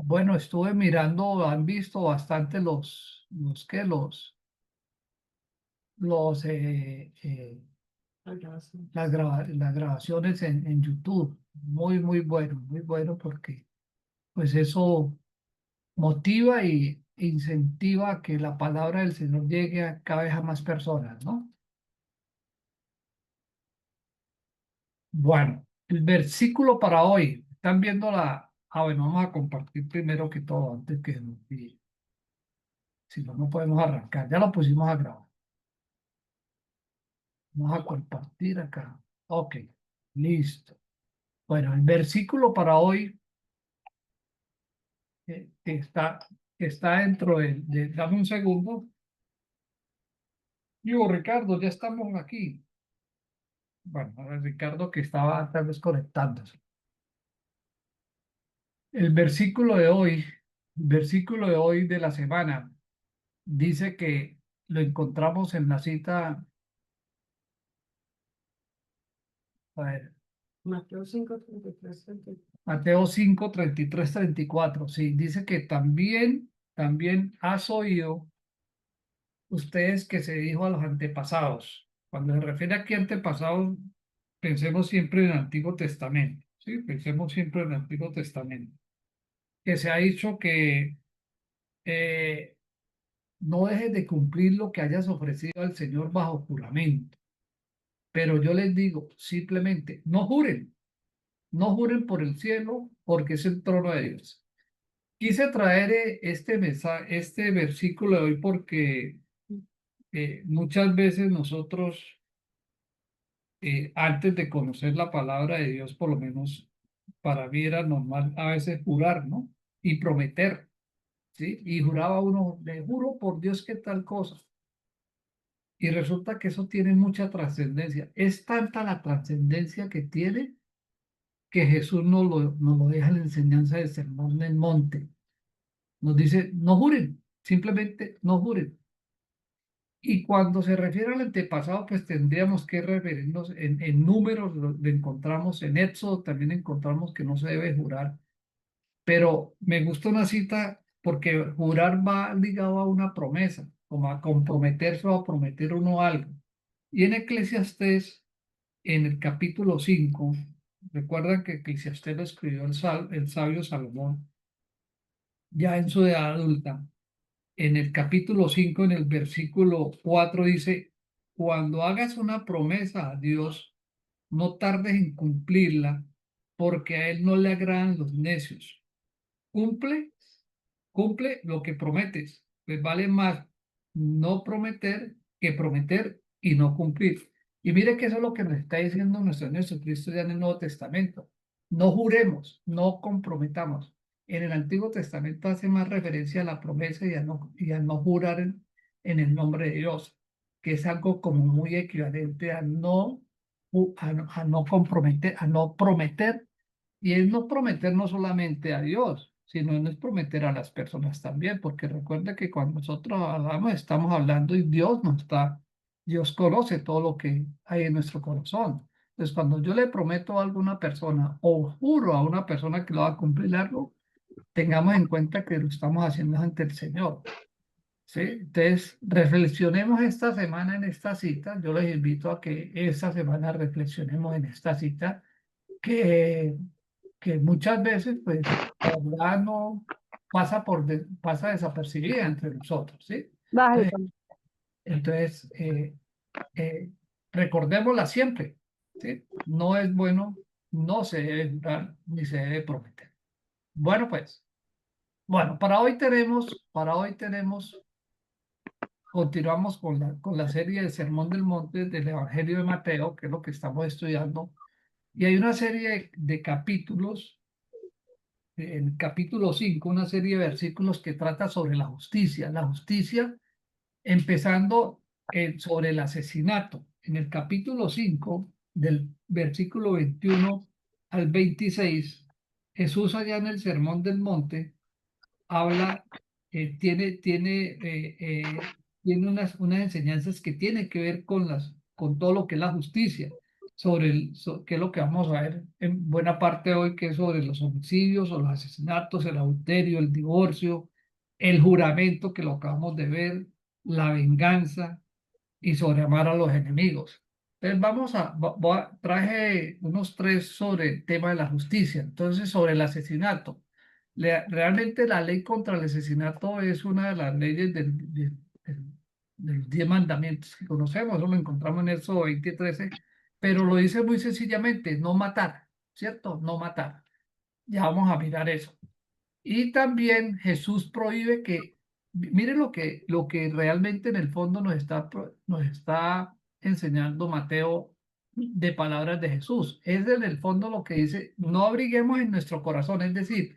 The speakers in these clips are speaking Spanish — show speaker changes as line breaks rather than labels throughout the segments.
Bueno, estuve mirando, han visto bastante los las grabaciones en YouTube. Muy bueno porque pues eso motiva y incentiva a que la palabra del Señor llegue a cada vez a más personas, ¿no? Bueno, el versículo para hoy, están viendo bueno, vamos a compartir primero que todo antes que nos olvide. Si no, no podemos arrancar. Ya lo pusimos a grabar. Vamos a compartir acá. Ok, listo. Bueno, el versículo para hoy eh, está, está dentro dame un segundo. Digo, Ricardo, ya estamos aquí. Bueno, ahora Ricardo que estaba tal vez conectándose. El versículo de hoy de la semana, dice que lo encontramos en la cita, a ver,
Mateo 5:33, 34.
Mateo 5, 33, 34. Sí, dice que también has oído ustedes que se dijo a los antepasados. Cuando se refiere aquí a antepasados, pensemos siempre en el Antiguo Testamento, ¿sí? Pensemos siempre en el Antiguo Testamento. Que se ha dicho que eh, no dejes de cumplir lo que hayas ofrecido al Señor bajo juramento. Pero yo les digo, simplemente, no juren por el cielo, porque es el trono de Dios. Quise traer este versículo de hoy porque muchas veces nosotros antes de conocer la palabra de Dios, por lo menos para mí era normal a veces jurar, ¿no? Y prometer, ¿sí? Y juraba uno, le juro por Dios que tal cosa. Y resulta que eso tiene mucha trascendencia. Es tanta la trascendencia que tiene que Jesús nos lo deja en la enseñanza del Sermón del Monte. Nos dice, no juren, simplemente no juren. Y cuando se refiere al antepasado, pues tendríamos que referirnos en números, lo encontramos en Éxodo, también encontramos que no se debe jurar, pero me gusta una cita porque jurar va ligado a una promesa, como a comprometerse o a prometer uno algo. Y en Eclesiastés, en el capítulo 5 recuerdan que Eclesiastés lo escribió el sabio Salomón, ya en su edad adulta. En el capítulo 5 en el versículo 4 dice, cuando hagas una promesa a Dios, no tardes en cumplirla, porque a Él no le agradan los necios. Cumple, cumple lo que prometes, pues vale más no prometer que prometer y no cumplir. Y mire que eso es lo que nos está diciendo nuestro Señor Jesucristo ya en el Nuevo Testamento. No juremos, no comprometamos. En el Antiguo Testamento hace más referencia a la promesa y a no jurar en el nombre de Dios, que es algo como muy equivalente a no comprometer, a no prometer, y es no prometer no solamente a Dios, sino es prometer a las personas también, porque recuerda que cuando nosotros hablamos, estamos hablando y Dios conoce todo lo que hay en nuestro corazón. Entonces, cuando yo le prometo algo a una persona o juro a una persona que lo va a cumplir algo, tengamos en cuenta que lo estamos haciendo ante el Señor. ¿Sí? Entonces, reflexionemos esta semana en esta cita. Yo les invito a que esta semana reflexionemos en esta cita que, que muchas veces, pues, la verdad no pasa desapercibida entre nosotros, ¿sí? Entonces,
Básico.
entonces, eh, recordémosla siempre, ¿sí? No es bueno, no se debe jurar ni se debe prometer. Bueno, pues, bueno, para hoy tenemos, continuamos con la serie del Sermón del Monte del Evangelio de Mateo, que es lo que estamos estudiando, y hay una serie de capítulos en el capítulo 5 una serie de versículos que trata sobre la justicia empezando sobre el asesinato. En el capítulo 5 del versículo 21 al 26 Jesús allá en el Sermón del Monte habla, tiene unas enseñanzas que tienen que ver con todo lo que es la justicia. qué es lo que vamos a ver en buena parte hoy, que es sobre los homicidios o los asesinatos, el adulterio, el divorcio, el juramento, que lo acabamos de ver, la venganza y sobre amar a los enemigos. Entonces traje unos tres sobre el tema de la justicia. Entonces, sobre el asesinato. Realmente la ley contra el asesinato es una de las leyes de los 10 mandamientos que conocemos. Eso lo encontramos en Éxodo 20:13, pero lo dice muy sencillamente, no matar, ¿cierto? No matar. Ya vamos a mirar eso. Y también Jesús prohíbe mire lo que realmente en el fondo nos está enseñando Mateo de palabras de Jesús. Es en el fondo lo que dice, no abriguemos en nuestro corazón, es decir,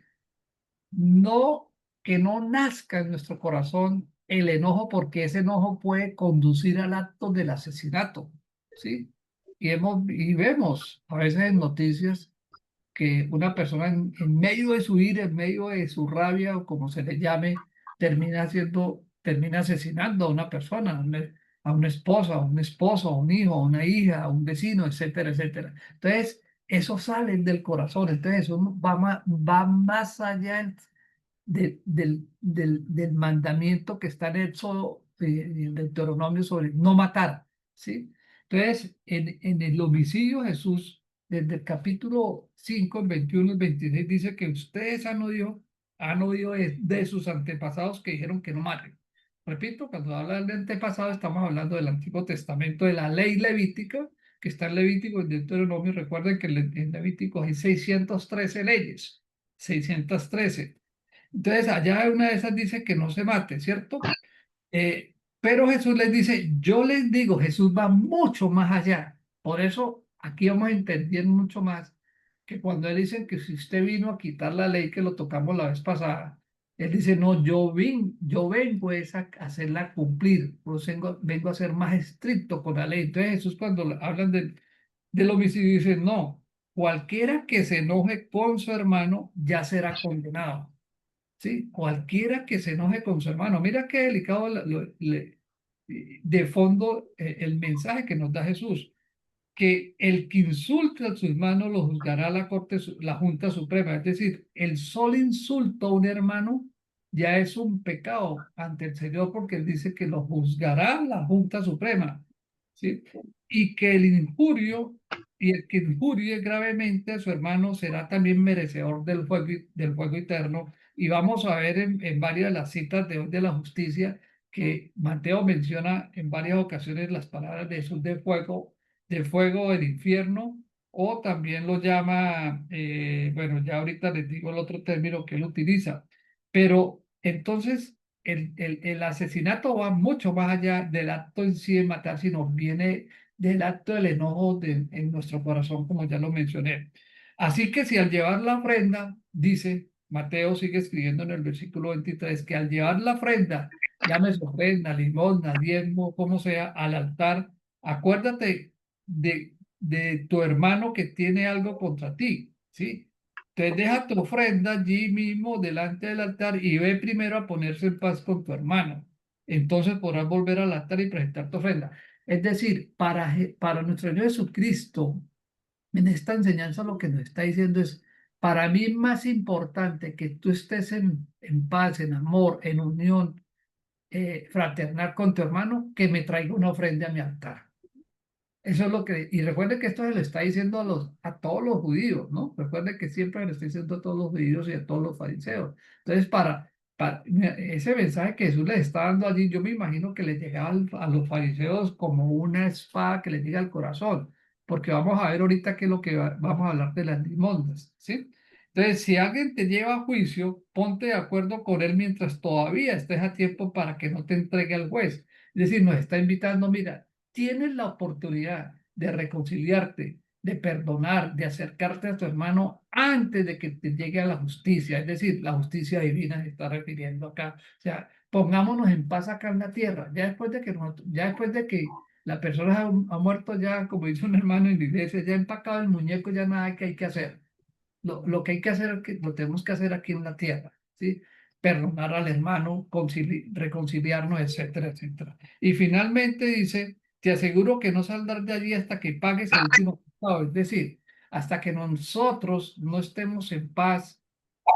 no, que no nazca en nuestro corazón el enojo, porque ese enojo puede conducir al acto del asesinato, ¿sí? Y vemos a veces en noticias que una persona en medio de su ira, en medio de su rabia o como se le llame, termina asesinando a una persona, a una esposa, a un esposo, a un hijo, a una hija, a un vecino, etcétera, etcétera. Entonces, eso sale del corazón, entonces eso va más allá del mandamiento que está en Éxodo, en Deuteronomio, sobre no matar, ¿sí? Entonces, en el homicidio, Jesús, desde el capítulo 5, en 21 y 26, dice que ustedes han oído de sus antepasados que dijeron que no maten. Repito, cuando habla de antepasado, estamos hablando del Antiguo Testamento, de la ley levítica, que está en Levítico y en Deuteronomio. Recuerden que en Levítico hay 613 leyes, 613. Entonces, allá una de esas dice que no se mate, ¿cierto? Pero Jesús les dice, yo les digo, Jesús va mucho más allá. Por eso aquí vamos a entender mucho más que cuando él dice que si usted vino a quitar la ley, que lo tocamos la vez pasada, él dice, no, yo vengo es a hacerla cumplir, pues vengo a ser más estricto con la ley. Entonces Jesús, cuando hablan del homicidio, dice, no, cualquiera que se enoje con su hermano ya será condenado. ¿Sí? Cualquiera que se enoje con su hermano. Mira qué delicado de fondo, el mensaje que nos da Jesús, que el que insulte a su hermano lo juzgará la Junta Suprema. Es decir, el solo insulto a un hermano ya es un pecado ante el Señor, porque él dice que lo juzgará la Junta Suprema, ¿sí? Y que el que injurie gravemente a su hermano será también merecedor del fuego eterno. Y vamos a ver en varias de las citas de hoy de la justicia que Mateo menciona en varias ocasiones las palabras de Jesús de fuego del infierno, o también lo llama, bueno, ya ahorita les digo el otro término que él utiliza, pero entonces el asesinato va mucho más allá del acto en sí de matar, sino viene del acto del enojo en nuestro corazón, como ya lo mencioné. Así que si al llevar la ofrenda, dice Mateo, sigue escribiendo en el versículo 23, que al llevar la ofrenda, llámese ofrenda, limosna, diezmo, como sea, al altar, acuérdate de tu hermano que tiene algo contra ti, ¿sí? Entonces deja tu ofrenda allí mismo delante del altar y ve primero a ponerse en paz con tu hermano. Entonces podrás volver al altar y presentar tu ofrenda. Es decir, para nuestro Señor Jesucristo, en esta enseñanza lo que nos está diciendo es, para mí es más importante que tú estés en paz, en amor, en unión fraternal con tu hermano, que me traiga una ofrenda a mi altar. Eso es lo que, y recuerde que esto se le está diciendo a todos los judíos, ¿no? Recuerde que siempre se le está diciendo a todos los judíos y a todos los fariseos. Entonces, ese mensaje que Jesús les está dando allí, yo me imagino que les llegaba a los fariseos como una espada que les llega al corazón, porque vamos a ver ahorita qué es lo que vamos a hablar de las limosnas, ¿sí? Entonces, si alguien te lleva a juicio, ponte de acuerdo con él mientras todavía estés a tiempo para que no te entregue al juez. Es decir, nos está invitando, mira, tienes la oportunidad de reconciliarte, de perdonar, de acercarte a tu hermano antes de que te llegue a la justicia. Es decir, la justicia divina se está refiriendo acá. O sea, pongámonos en paz acá en la tierra. Ya después de que la persona ha muerto, ya, como dice un hermano en la iglesia, ya empacado el muñeco, ya nada que hay que hacer. Lo que hay que hacer, lo tenemos que hacer aquí en la tierra, ¿sí? Perdonar al hermano, reconciliarnos, etcétera, etcétera. Y finalmente dice, te aseguro que no saldrás de allí hasta que pagues el último. No, es decir, hasta que nosotros no estemos en paz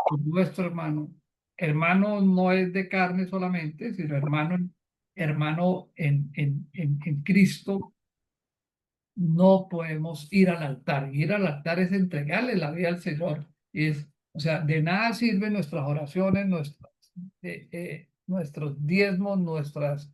con nuestro hermano, hermano no es de carne solamente, sino hermano, hermano en Cristo, no podemos ir al altar. Ir al altar es entregarle la vida al Señor. Es, o sea, de nada sirven nuestras oraciones, nuestros diezmos, nuestros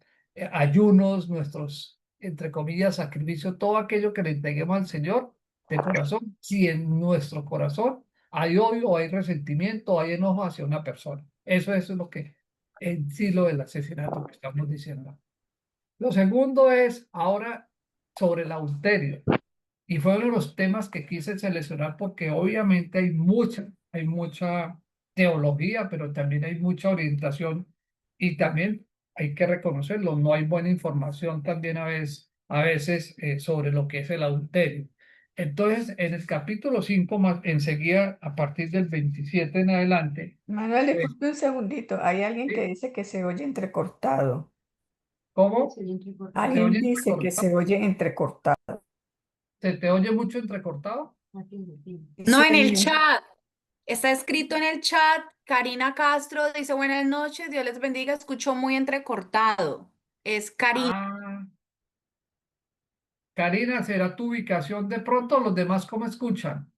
ayunos, nuestros, entre comillas, sacrificios, todo aquello que le entreguemos al Señor de corazón, si en nuestro corazón hay odio, hay resentimiento, hay enojo hacia una persona. Eso es lo que en sí lo del asesinato que estamos diciendo. Lo segundo es ahora sobre el adulterio. Y fue uno de los temas que quise seleccionar porque obviamente hay mucha teología, pero también hay mucha orientación y también hay que reconocerlo, no hay buena información también a veces sobre lo que es el adulterio. Entonces, en el capítulo 5 más enseguida, a partir del 27 en adelante,
Manuel,
pues,
disculpe un segundito. Hay alguien que
¿sí?
dice que se oye entrecortado.
¿Cómo? ¿Se
Alguien
oye
dice que
entrecortado?
se oye entrecortado.
¿Se te oye mucho entrecortado?
No,
Dice
en el
alguien,
chat. Está escrito en el chat. Karina Castro dice buenas noches, Dios les bendiga. Escuchó muy entrecortado. Es Karina.
Ah, Karina, ¿será tu ubicación de pronto? ¿Los demás cómo escuchan?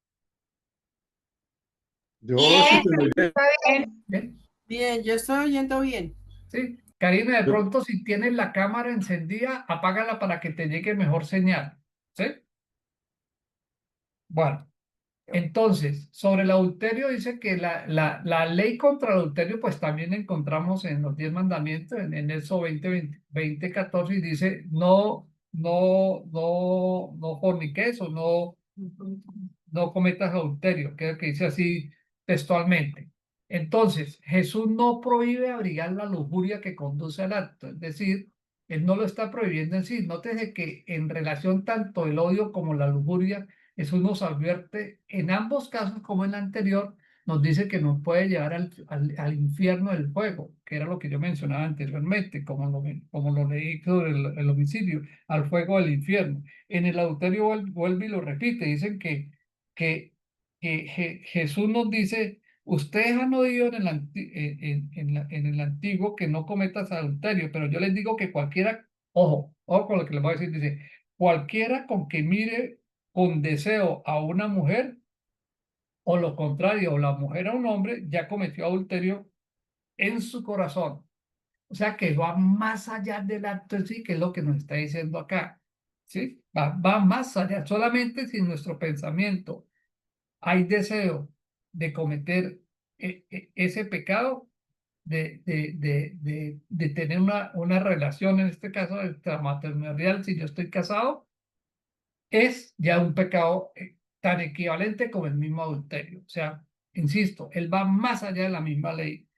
Yo escucho muy bien.
¿Está bien?
¿Bien?
Bien, yo estoy oyendo bien.
¿Sí? Karina, de
Yo-
pronto si tienes la cámara encendida, apágala para que te llegue mejor señal. ¿Sí? Bueno, entonces, sobre el adulterio dice que la ley contra el adulterio, pues también encontramos en los 10 mandamientos, en eso 14, y dice, no forniques o no cometas adulterio, creo que dice así textualmente. Entonces, Jesús no prohíbe abrigar la lujuria que conduce al acto, es decir, él no lo está prohibiendo en sí. Nótese que en relación tanto el odio como la lujuria, Jesús nos advierte en ambos casos como en el anterior, nos dice que nos puede llevar al infierno del fuego, que era lo que yo mencionaba anteriormente, como lo leí sobre el homicidio, al fuego del infierno. En el adulterio vuelve y lo repite, dicen que, Jesús nos dice, ustedes han oído en el antiguo que no cometas adulterio, pero yo les digo que cualquiera, ojo con lo que les voy a decir, dice, cualquiera con que mire con deseo a una mujer, o lo contrario, o la mujer a un hombre, ya cometió adulterio en su corazón. O sea que va más allá del acto en sí, que es lo que nos está diciendo acá. ¿Sí? Va más allá. Solamente si en nuestro pensamiento hay deseo de cometer ese pecado, de tener una relación, en este caso extramatrimonial, si yo estoy casado, es ya un pecado tan equivalente como el mismo adulterio. O sea, insisto, él va más allá de la misma ley.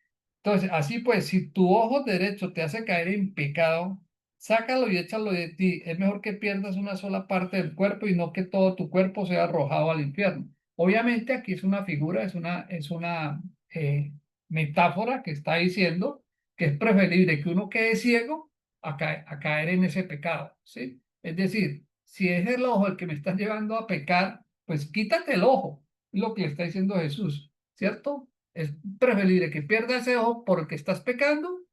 Entonces, así pues, si tu ojo derecho te hace caer en pecado, sácalo y échalo de ti. Es mejor que pierdas una sola parte del cuerpo y no que todo tu cuerpo sea arrojado al infierno. Obviamente aquí es una figura, es una metáfora que está diciendo que es preferible que uno quede ciego a caer en ese pecado, ¿sí? Es decir, si es el ojo el que me está llevando a pecar, pues quítate el ojo, es lo que le está diciendo Jesús, ¿cierto? Es preferible que pierdas ese ojo porque estás pecando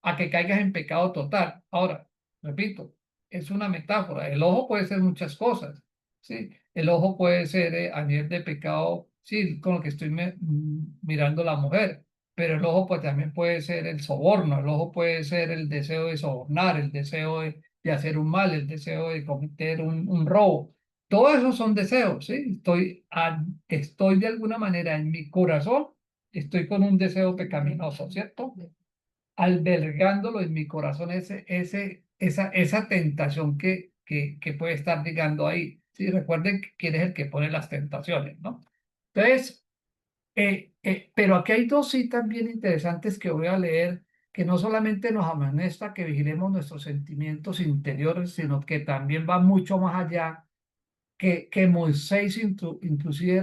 a que caigas en pecado total. Ahora, repito, es una metáfora. El ojo puede ser muchas cosas, ¿sí? El ojo puede ser a nivel de pecado, sí, con lo que estoy mirando la mujer, pero el ojo pues también puede ser el soborno, el ojo puede ser el deseo de sobornar, el deseo de hacer un mal, el deseo de cometer un robo. Todos esos son deseos, ¿sí? Estoy de alguna manera en mi corazón, estoy con un deseo pecaminoso, ¿cierto? Albergándolo en mi corazón esa tentación que puede estar llegando ahí. Sí, recuerden quién es el que pone las tentaciones, ¿no? Entonces, pero aquí hay dos citas bien interesantes que voy a leer, que no solamente nos amonesta que vigilemos nuestros sentimientos interiores, sino que también va mucho más allá que Moisés inclusive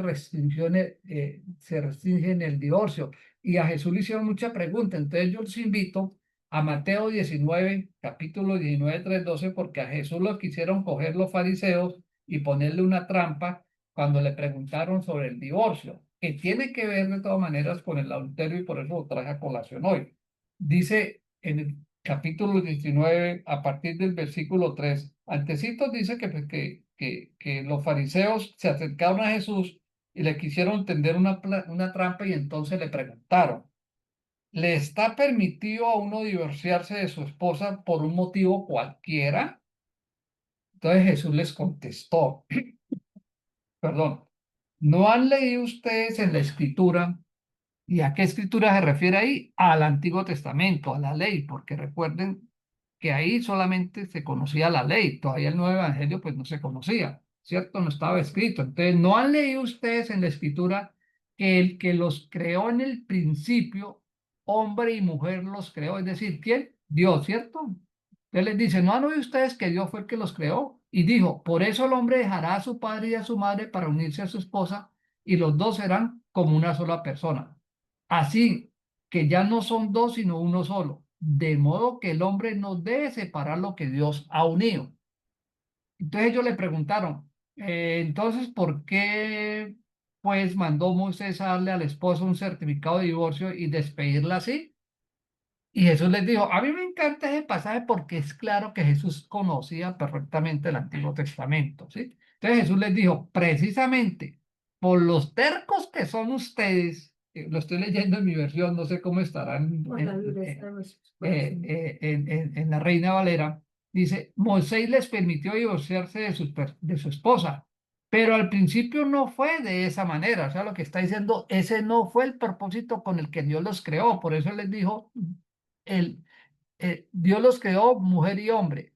se restringe en el divorcio y a Jesús le hicieron mucha pregunta. Entonces yo los invito a Mateo 19, capítulo 19, 3, 12, porque a Jesús lo quisieron coger los fariseos y ponerle una trampa cuando le preguntaron sobre el divorcio, que tiene que ver de todas maneras con el adulterio y por eso lo traje a colación hoy. Dice en el capítulo 19, a partir del versículo 3, antecitos dice que los fariseos se acercaron a Jesús y le quisieron tender una trampa y entonces le preguntaron, ¿le está permitido a uno divorciarse de su esposa por un motivo cualquiera? Entonces Jesús les contestó, perdón, ¿no han leído ustedes en la escritura? ¿Y a qué escritura se refiere ahí? Al Antiguo Testamento, a la ley, porque recuerden que ahí solamente se conocía la ley, todavía el Nuevo Evangelio pues no se conocía, ¿cierto? No estaba escrito. Entonces, ¿no han leído ustedes en la escritura que el que los creó en el principio, hombre y mujer los creó? Es decir, ¿quién? Dios, ¿cierto? Él les dice, ¿no han oído ustedes que Dios fue el que los creó? Y dijo, por eso el hombre dejará a su padre y a su madre para unirse a su esposa y los dos serán como una sola persona. Así que ya no son dos, sino uno solo. De modo que el hombre no debe separar lo que Dios ha unido. Entonces ellos le preguntaron, entonces, ¿por qué pues mandó Moisés a darle al esposo un certificado de divorcio y despedirla así? Y Jesús les dijo, a mí me encanta ese pasaje porque es claro que Jesús conocía perfectamente el Antiguo Testamento, ¿sí? Entonces Jesús les dijo, precisamente por los tercos que son ustedes, lo estoy leyendo en mi versión, no sé cómo estarán en la Reina Valera, dice, Moisés les permitió divorciarse de su esposa, pero al principio no fue de esa manera, o sea, lo que está diciendo, ese no fue el propósito con el que Dios los creó, por eso les dijo el, Dios los creó mujer y hombre,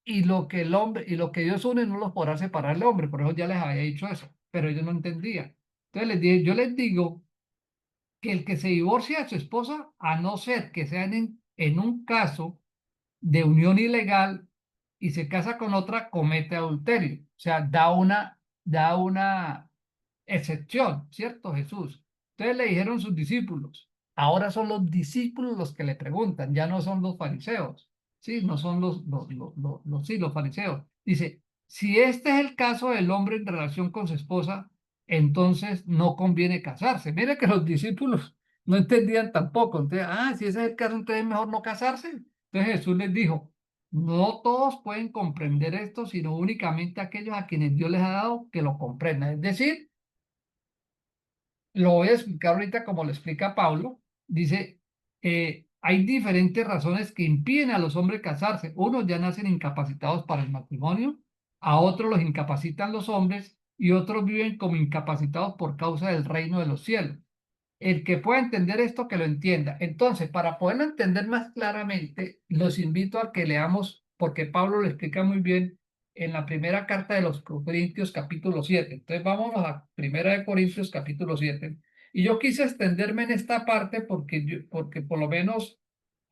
y lo que el hombre y lo que Dios une no los podrá separar el hombre, por eso ya les había dicho eso, pero ellos no entendían. Entonces les dije, yo les digo que el que se divorcia de su esposa, a no ser que sean en un caso de unión ilegal y se casa con otra, comete adulterio. O sea, da una excepción, ¿cierto, Jesús? Entonces le dijeron sus discípulos, ahora son los discípulos los que le preguntan, ya no son los fariseos, ¿sí? No son sí, los fariseos. Dice, si este es el caso del hombre en relación con su esposa, entonces no conviene casarse. Mire que los discípulos no entendían tampoco. Entonces, si ese es el caso, entonces es mejor no casarse. Entonces Jesús les dijo, no todos pueden comprender esto, sino únicamente aquellos a quienes Dios les ha dado que lo comprendan. Es decir, lo voy a explicar ahorita como lo explica Pablo. Dice, hay diferentes razones que impiden a los hombres casarse. Unos ya nacen incapacitados para el matrimonio, a otros los incapacitan los hombres y otros viven como incapacitados por causa del reino de los cielos. El que pueda entender esto, que lo entienda. Entonces, para poderlo entender más claramente, los invito a que leamos, porque Pablo lo explica muy bien en la primera carta de los Corintios capítulo 7. Entonces, vámonos a primera de Corintios capítulo 7. Y yo quise extenderme en esta parte porque por lo menos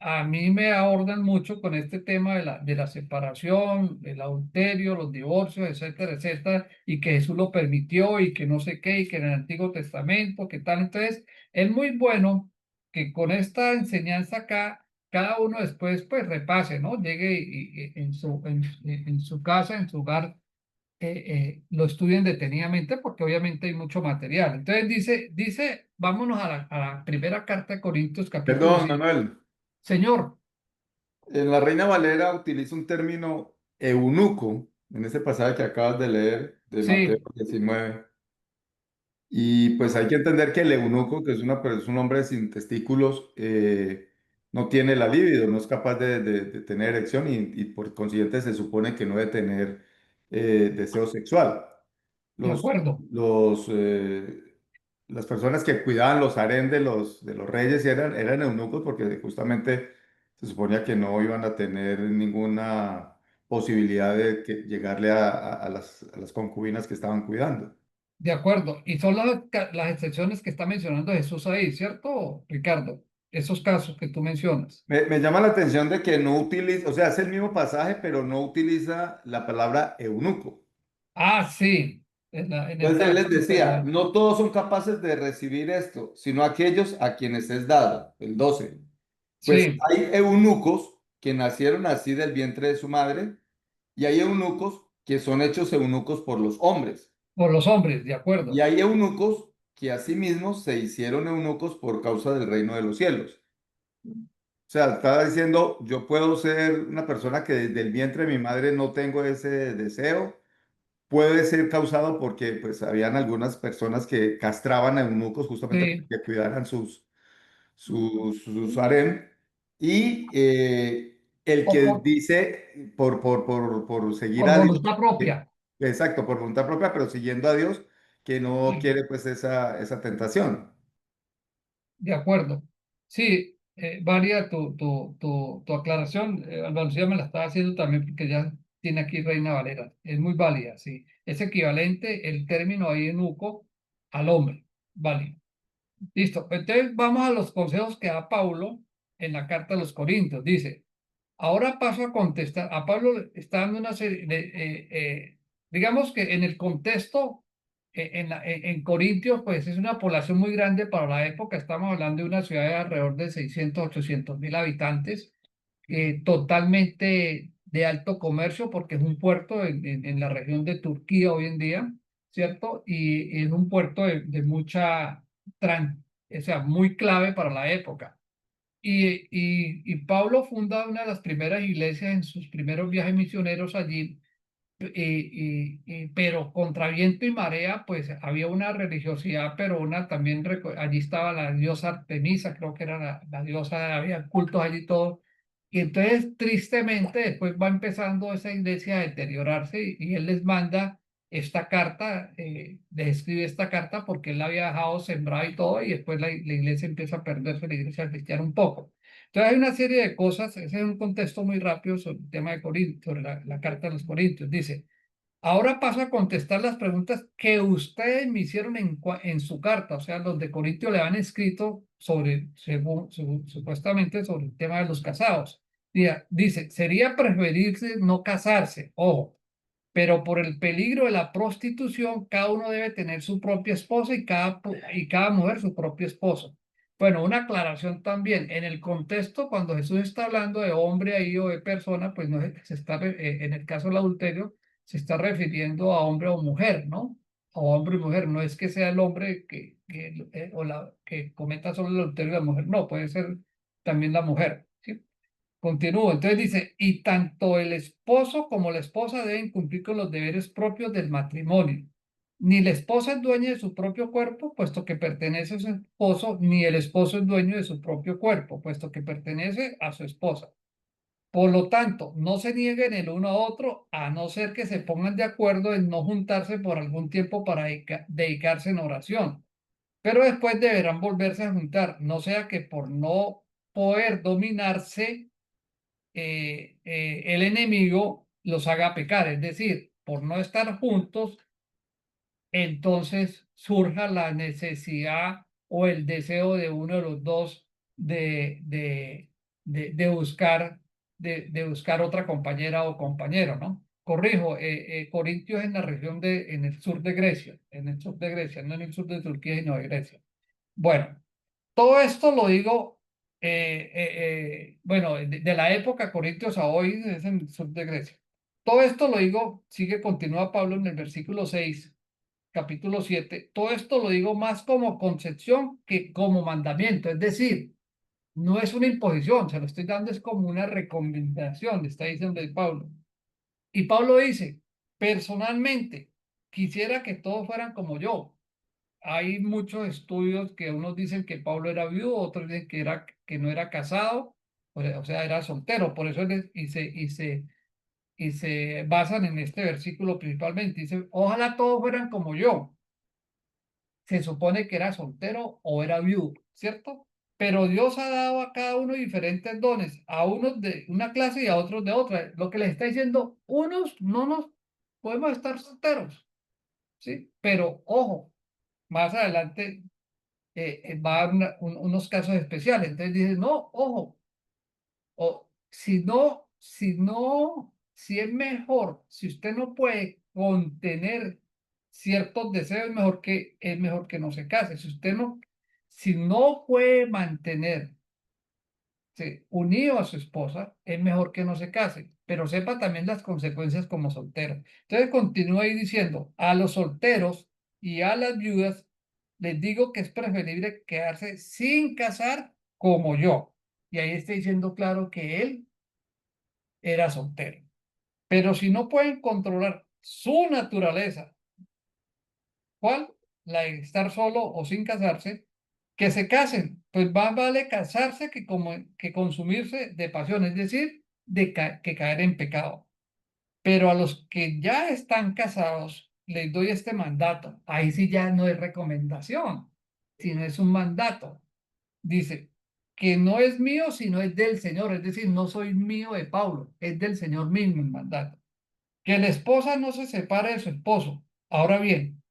a mí me abordan mucho con este tema de la separación, el adulterio, los divorcios, etcétera, etcétera, y que Jesús lo permitió y que no sé qué, y que en el Antiguo Testamento, que tal. Entonces, es muy bueno que con esta enseñanza acá, cada uno después pues repase, ¿no? Llegue en su casa, en su hogar, lo estudien detenidamente porque obviamente hay mucho material. Entonces vámonos a la primera carta de Corintios capítulo
Perdón,
7.
Manuel.
Señor,
En la Reina Valera utiliza un término eunuco en ese pasaje que acabas de leer de Mateo
sí,
19. Y pues hay que entender que el eunuco, que es es un hombre sin testículos, no tiene la libido, no es capaz de tener erección y por consiguiente se supone que no debe tener deseo sexual.
de
Los,
acuerdo.
las personas que cuidaban los harén de los reyes eran eunucos porque justamente se suponía que no iban a tener ninguna posibilidad de llegarle a las concubinas que estaban cuidando.
De acuerdo. Y son las excepciones que está mencionando Jesús ahí, ¿cierto, Ricardo? Esos casos que tú mencionas.
Me llama la atención de que no utiliza, o sea, es el mismo pasaje, pero no utiliza la palabra eunuco.
Sí, en
Entonces
esta
él les
versión
decía,
literal.
no todos son capaces de recibir esto, sino aquellos a quienes es dado, el 12. Pues
Sí,
hay eunucos que nacieron así del vientre de su madre y hay eunucos que son hechos eunucos por los hombres.
Por los hombres, de
Y
acuerdo.
hay eunucos que asimismo se hicieron eunucos por causa del reino de los cielos. O sea, estaba diciendo, yo puedo ser una persona que desde el vientre de mi madre no tengo ese deseo. Puede ser causado porque pues habían algunas personas que castraban a eunucos justamente para
Sí,
que cuidaran sus harem. Y el
o
que dice por seguir
por
a Dios,
voluntad propia.
exacto, por voluntad propia, pero siguiendo a Dios, que no
Sí.
quiere pues esa tentación.
De acuerdo. Sí, varía tu aclaración. Álvaro Lucía me la estaba haciendo también porque ya tiene aquí Reina Valera. Es muy válida, sí. Es equivalente el término ahí eunuco al hombre. Válido. Listo. Entonces vamos a los consejos que da Pablo en la carta a los Corintios. Dice, ahora paso a contestar. A Pablo está dando una serie de, digamos que en el contexto, en Corintios, pues es una población muy grande para la época. Estamos hablando de una ciudad de alrededor de 600, 800 mil habitantes, totalmente de alto comercio, porque es un puerto en la región de Turquía hoy en día, ¿cierto? Y es un puerto de mucha, o sea, muy clave para la época. Y Pablo funda una de las primeras iglesias en sus primeros viajes misioneros allí, pero contra viento y marea, pues había una religiosidad, pero una también, allí estaba la diosa Artemisa, creo que era la diosa, había cultos allí todo. Y entonces, tristemente, después va empezando esa iglesia a deteriorarse y él les manda esta carta, les escribe esta carta porque él la había dejado sembrada y todo, y después la iglesia empieza a perderse, la iglesia cristiana un poco. Entonces hay una serie de cosas, ese es un contexto muy rápido sobre el tema de Corintios, sobre la carta de los Corintios. Dice, ahora paso a contestar las preguntas que ustedes me hicieron en su carta, o sea, los de Corintio le han escrito sobre, supuestamente sobre el tema de los casados. Dice, sería preferirse no casarse, ojo, pero por el peligro de la prostitución, cada uno debe tener su propia esposa y cada mujer su propio esposo. Bueno, una aclaración también, en el contexto, cuando Jesús está hablando de hombre ahí o de persona, pues no se está, en el caso del adulterio, se está refiriendo a hombre o mujer, ¿no? A hombre y mujer, no es que sea el hombre que cometa solo el adulterio de la mujer, no, puede ser también la mujer, ¿sí? Continúo. Entonces dice, y tanto el esposo como la esposa deben cumplir con los deberes propios del matrimonio. Ni la esposa es dueña de su propio cuerpo, puesto que pertenece a su esposo, ni el esposo es dueño de su propio cuerpo, puesto que pertenece a su esposa. Por lo tanto, no se nieguen el uno a otro, a no ser que se pongan de acuerdo en no juntarse por algún tiempo para dedicarse en oración. Pero después deberán volverse a juntar, no sea que por no poder dominarse el enemigo los haga pecar, es decir, por no estar juntos, entonces surja la necesidad o el deseo de uno de los dos de, de, de buscar, de buscar otra compañera o compañero, ¿no? Corrijo, Corintios en la región en el sur de Grecia, no en el sur de Turquía, sino de Grecia. Bueno, todo esto lo digo, bueno, de la época Corintios a hoy es en el sur de Grecia. Todo esto lo digo, continúa Pablo en el versículo 6, capítulo 7. Todo esto lo digo más como concepción que como mandamiento. Es decir, no es una imposición, se lo estoy dando, es como una recomendación, está diciendo el Pablo. Y Pablo dice, personalmente, quisiera que todos fueran como yo. Hay muchos estudios que unos dicen que Pablo era viudo, otros dicen que no era casado, o sea, era soltero. Por eso y se basan en este versículo principalmente. Dice, ojalá todos fueran como yo. Se supone que era soltero o era viudo, ¿cierto? Pero Dios ha dado a cada uno diferentes dones, a unos de una clase y a otros de otra. Lo que les está diciendo, unos no nos podemos estar solteros, ¿sí? Pero ojo, más adelante va a dar unos casos especiales. Entonces dice, no, ojo, o si es mejor, si usted no puede contener ciertos deseos, es mejor que no se case. Si no puede mantener ¿sí? Unido a su esposa, es mejor que no se case, pero sepa también las consecuencias como soltero. Entonces continúa ahí diciendo, a los solteros y a las viudas les digo que es preferible quedarse sin casar como yo. Y ahí está diciendo claro que él era soltero. Pero si no pueden controlar su naturaleza, ¿cuál? La de estar solo o sin casarse, que se casen. Pues más vale casarse que consumirse de pasión, es decir, que caer en pecado. Pero a los que ya están casados, les doy este mandato. Ahí sí ya no es recomendación, sino es un mandato. Dice que no es mío, sino es del Señor. Es decir, no soy mío de Pablo, es del Señor mismo el mandato. Que la esposa no se separe de su esposo. Ahora bien,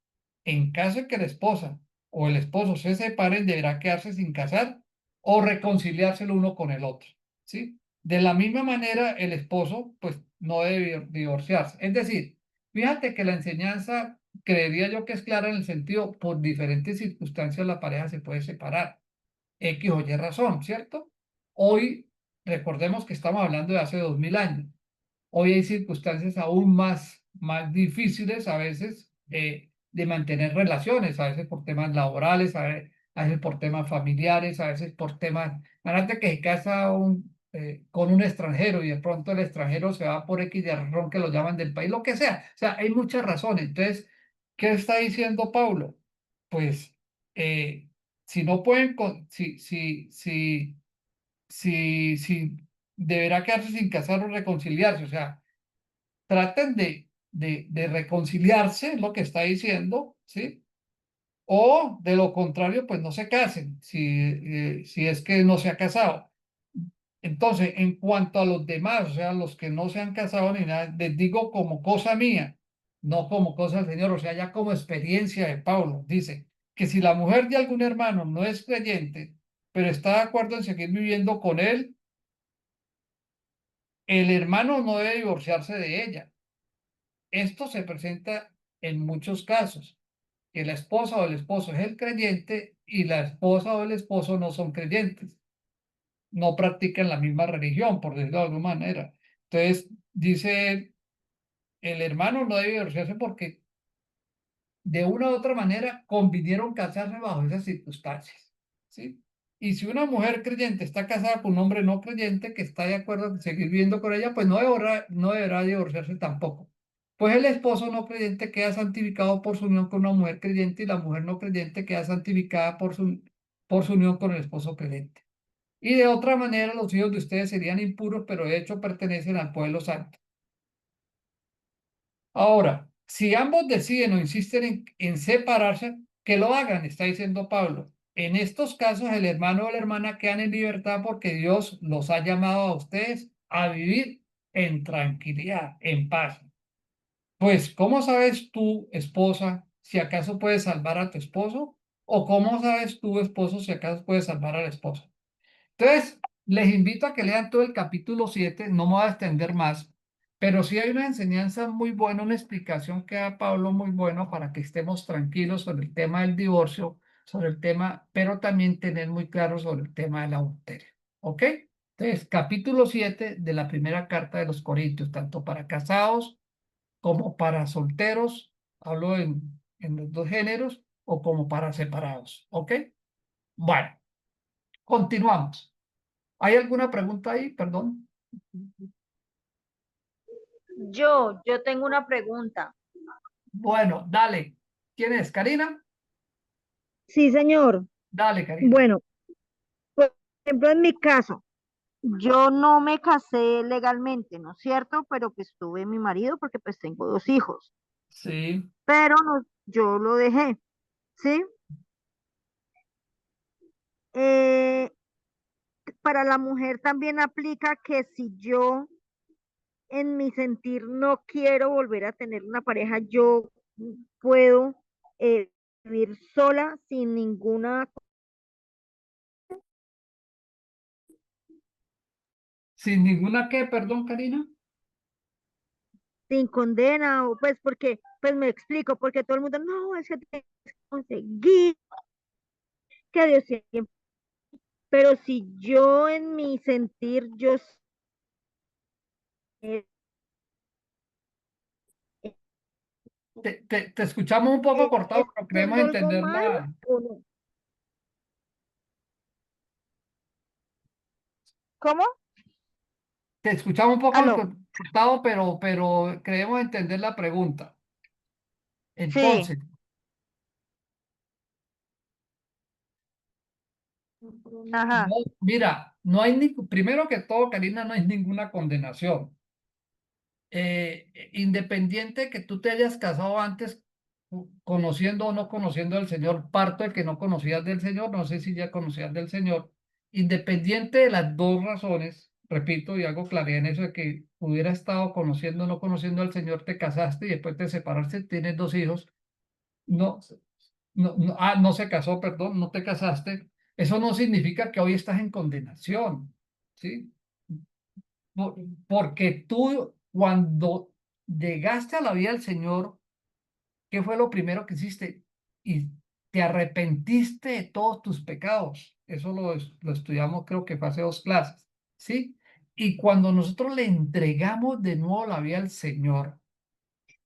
en caso de que la esposa o el esposo se separen, deberá quedarse sin casar o reconciliarse el uno con el otro, ¿sí? De la misma manera, el esposo, pues, no debe divorciarse. Es decir, fíjate que la enseñanza, creería yo que es clara en el sentido, por diferentes circunstancias la pareja se puede separar, X o Y razón, ¿cierto? Hoy, recordemos que estamos hablando de hace 2000 años. Hoy hay circunstancias aún más difíciles a veces de mantener relaciones, a veces por temas laborales, a veces por temas familiares, a veces por temas, imagínate que se casa con un extranjero y de pronto el extranjero se va por X de razón que lo llaman del país, lo que sea. O sea, hay muchas razones. Entonces, ¿qué está diciendo Pablo? Pues, si no pueden, si deberá quedarse sin casar o reconciliarse, o sea, traten de reconciliarse, es lo que está diciendo, ¿sí? O de lo contrario, pues no se casen, si es que no se ha casado. Entonces, en cuanto a los demás, o sea, los que no se han casado ni nada, les digo como cosa mía, no como cosa del Señor, o sea, ya como experiencia de Pablo, dice que si la mujer de algún hermano no es creyente, pero está de acuerdo en seguir viviendo con él, el hermano no debe divorciarse de ella. Esto se presenta en muchos casos, que la esposa o el esposo es el creyente y la esposa o el esposo no son creyentes, no practican la misma religión, por decirlo de alguna manera. Entonces, dice, el hermano no debe divorciarse porque de una u otra manera convinieron casarse bajo esas circunstancias, ¿sí? Y si una mujer creyente está casada con un hombre no creyente que está de acuerdo en seguir viviendo con ella, pues no deberá divorciarse tampoco. Pues el esposo no creyente queda santificado por su unión con una mujer creyente y la mujer no creyente queda santificada por su unión con el esposo creyente. Y de otra manera, los hijos de ustedes serían impuros, pero de hecho pertenecen al pueblo santo. Ahora, si ambos deciden o insisten en separarse, que lo hagan, está diciendo Pablo. En estos casos, el hermano o la hermana quedan en libertad porque Dios los ha llamado a ustedes a vivir en tranquilidad, en paz. Pues, ¿cómo sabes tú, esposa, si acaso puedes salvar a tu esposo? ¿O cómo sabes tú, esposo, si acaso puedes salvar a la esposa? Entonces, les invito a que lean todo el capítulo 7. No me voy a extender más, pero sí hay una enseñanza muy buena, una explicación que da Pablo muy bueno para que estemos tranquilos sobre el tema del divorcio, sobre el tema, pero también tener muy claro sobre el tema del adulterio. ¿Ok? Entonces, capítulo 7 de la primera carta de los Corintios, tanto para casados como para solteros, hablo en los dos géneros, o como para separados. ¿Ok? Bueno, continuamos. ¿Hay alguna pregunta ahí? Perdón.
Yo tengo una pregunta.
Bueno, dale. ¿Quién es? ¿Karina?
Sí, señor.
Dale, Karina.
Bueno, por ejemplo, en mi caso, yo no me casé legalmente, ¿no es cierto? Pero pues tuve mi marido porque pues tengo 2 hijos,
Sí.
pero no, yo lo dejé, ¿sí? Eh, para la mujer también aplica que si yo en mi sentir no quiero volver a tener una pareja, yo puedo vivir sola sin ninguna.
Sin ninguna qué, perdón, Karina.
Sin condena, o pues porque, pues me explico, porque todo el mundo, no, es que tienes que conseguir, que Dios siempre. pero si yo en mi sentir, eh,
Te escuchamos un poco cortado,
¿estoy
pero queremos
haciendo algo
entender
mal o no? ¿Cómo?
te escuchamos un poco
Aló.
cortado, pero queremos entender la pregunta.
Sí.
Entonces,
Ajá.
no, mira, no hay ni, primero que todo, Karina, no hay ninguna condenación. Independiente que tú te hayas casado antes, conociendo o no conociendo al Señor, parto de que no conocías del Señor, no sé si ya conocías del Señor, independiente de las dos razones, repito y hago claridad en eso de que hubiera estado conociendo o no conociendo al Señor, te casaste y después te separaste, tienes dos hijos, no, no se casó, perdón, no te casaste, eso no significa que hoy estás en condenación, ¿sí? Por- Porque tú, cuando llegaste a la vida del Señor, ¿qué fue lo primero que hiciste? Y te arrepentiste de todos tus pecados. Eso lo estudiamos, creo que fue hace dos clases, ¿sí? Y cuando nosotros le entregamos de nuevo la vida al Señor,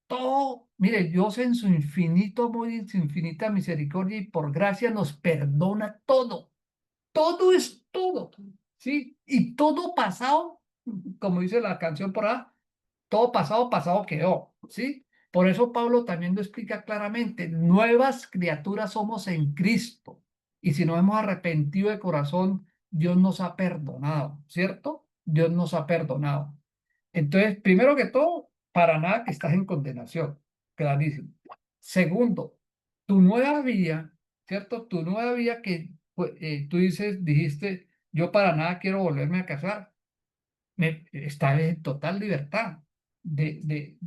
todo, mire, Dios en su infinito amor y en su infinita misericordia y por gracia nos perdona todo. Todo es todo, ¿sí? Y todo pasado, como dice la canción por ahí, todo pasado, pasado quedó, ¿sí? Por eso Pablo también lo explica claramente, nuevas criaturas somos en Cristo. Y si nos hemos arrepentido de corazón, Dios nos ha perdonado, ¿cierto? Dios nos ha perdonado. Entonces, primero que todo, para nada que estás en condenación, clarísimo. Segundo, tu nueva vida, ¿cierto? Tu nueva vida que pues, tú dijiste, yo para nada quiero volverme a casar, está en total libertad de, de,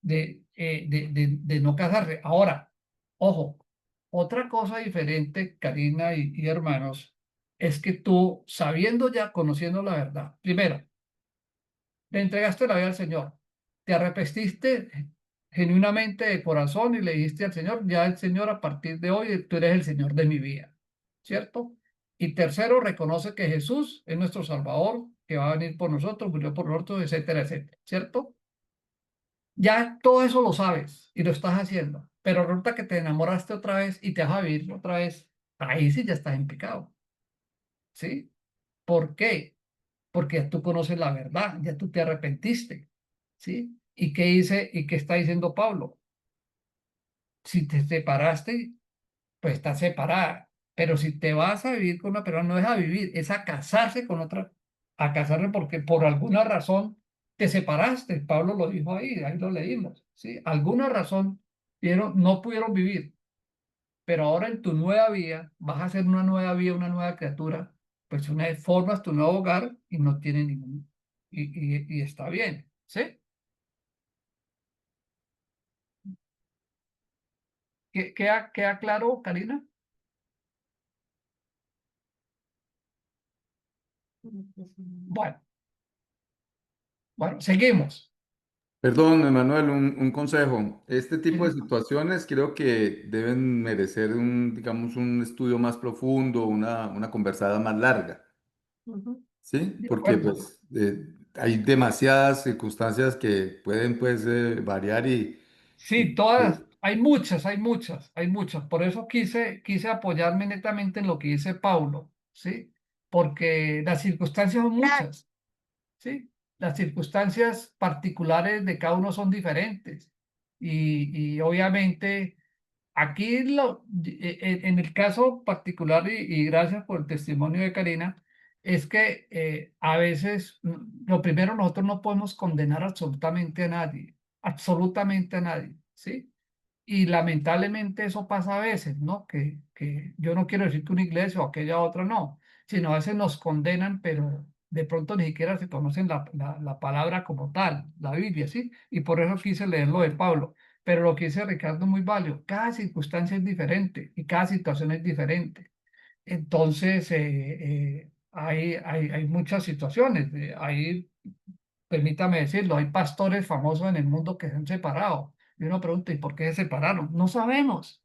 de, de no casarse. Ahora, ojo, otra cosa diferente, Karina y hermanos, es que tú, sabiendo ya, conociendo la verdad, primero, le entregaste la vida al Señor, te arrepentiste genuinamente de corazón y le dijiste al Señor, ya el Señor a partir de hoy, tú eres el Señor de mi vida, ¿cierto? Y tercero, reconoce que Jesús es nuestro Salvador, que va a venir por nosotros, murió por nosotros, etcétera, etcétera, ¿cierto? Ya todo eso lo sabes y lo estás haciendo, pero resulta que te enamoraste otra vez y te vas a vivir otra vez, ahí sí ya estás en pecado, ¿sí? ¿Por qué? Porque ya tú conoces la verdad, ya tú te arrepentiste, ¿sí? ¿Y qué dice y qué está diciendo Pablo? Si te separaste, pues estás separada, pero si te vas a vivir con una persona, no es a vivir, es a casarse con otra, a casarse porque por alguna razón te separaste, Pablo lo dijo ahí lo leímos, ¿sí? Alguna razón no pudieron vivir, pero ahora en tu nueva vida vas a hacer una nueva vida, una nueva criatura, pues una vez formas tu nuevo hogar y no tiene ningún, y está bien, ¿sí? ¿Queda claro, Karina? Bueno, bueno, seguimos.
Perdón, Emanuel, un consejo. Este tipo de
Sí,
situaciones creo que deben merecer un, digamos, un estudio más profundo, una conversada más larga, ¿sí?
de
Porque
acuerdo.
pues hay demasiadas circunstancias que pueden pues variar
Sí, todas, hay muchas. Por eso quise apoyarme netamente en lo que dice Paulo, ¿sí? Porque las circunstancias son
Claro,
muchas, ¿sí? Las circunstancias particulares de cada uno son diferentes. Y obviamente aquí en el caso particular, y gracias por el testimonio de Karina, es que a veces, lo primero, nosotros no podemos condenar absolutamente a nadie, ¿sí? Y lamentablemente eso pasa a veces, ¿no? Que yo no quiero decir que una iglesia o aquella otra no, sino a veces nos condenan, pero de pronto ni siquiera se conocen la palabra como tal, la Biblia, ¿sí? Y por eso quise leer lo de Pablo. Pero lo que dice Ricardo es muy válido. Cada circunstancia es diferente y cada situación es diferente. Entonces, hay muchas situaciones. Permítame decirlo, hay pastores famosos en el mundo que se han separado. Y uno pregunta, ¿y por qué se separaron? No sabemos.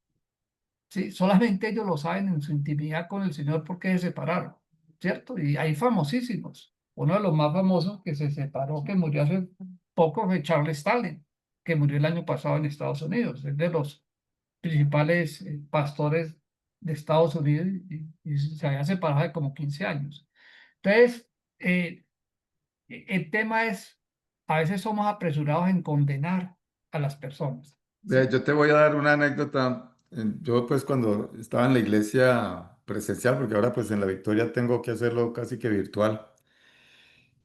¿sí? Solamente ellos lo saben en su intimidad con el Señor porque se separaron, ¿cierto? Y hay famosísimos. Uno de los más famosos que se separó, que murió hace poco, fue Charles Stalin, que murió el año pasado en Estados Unidos. Es de los principales pastores de Estados Unidos y se había separado de como 15 años. Entonces, el tema es, a veces somos apresurados en condenar a las personas.
Vea, yo te voy a dar una anécdota. Yo pues cuando estaba en la iglesia presencial, porque ahora pues en la Victoria tengo que hacerlo casi que virtual,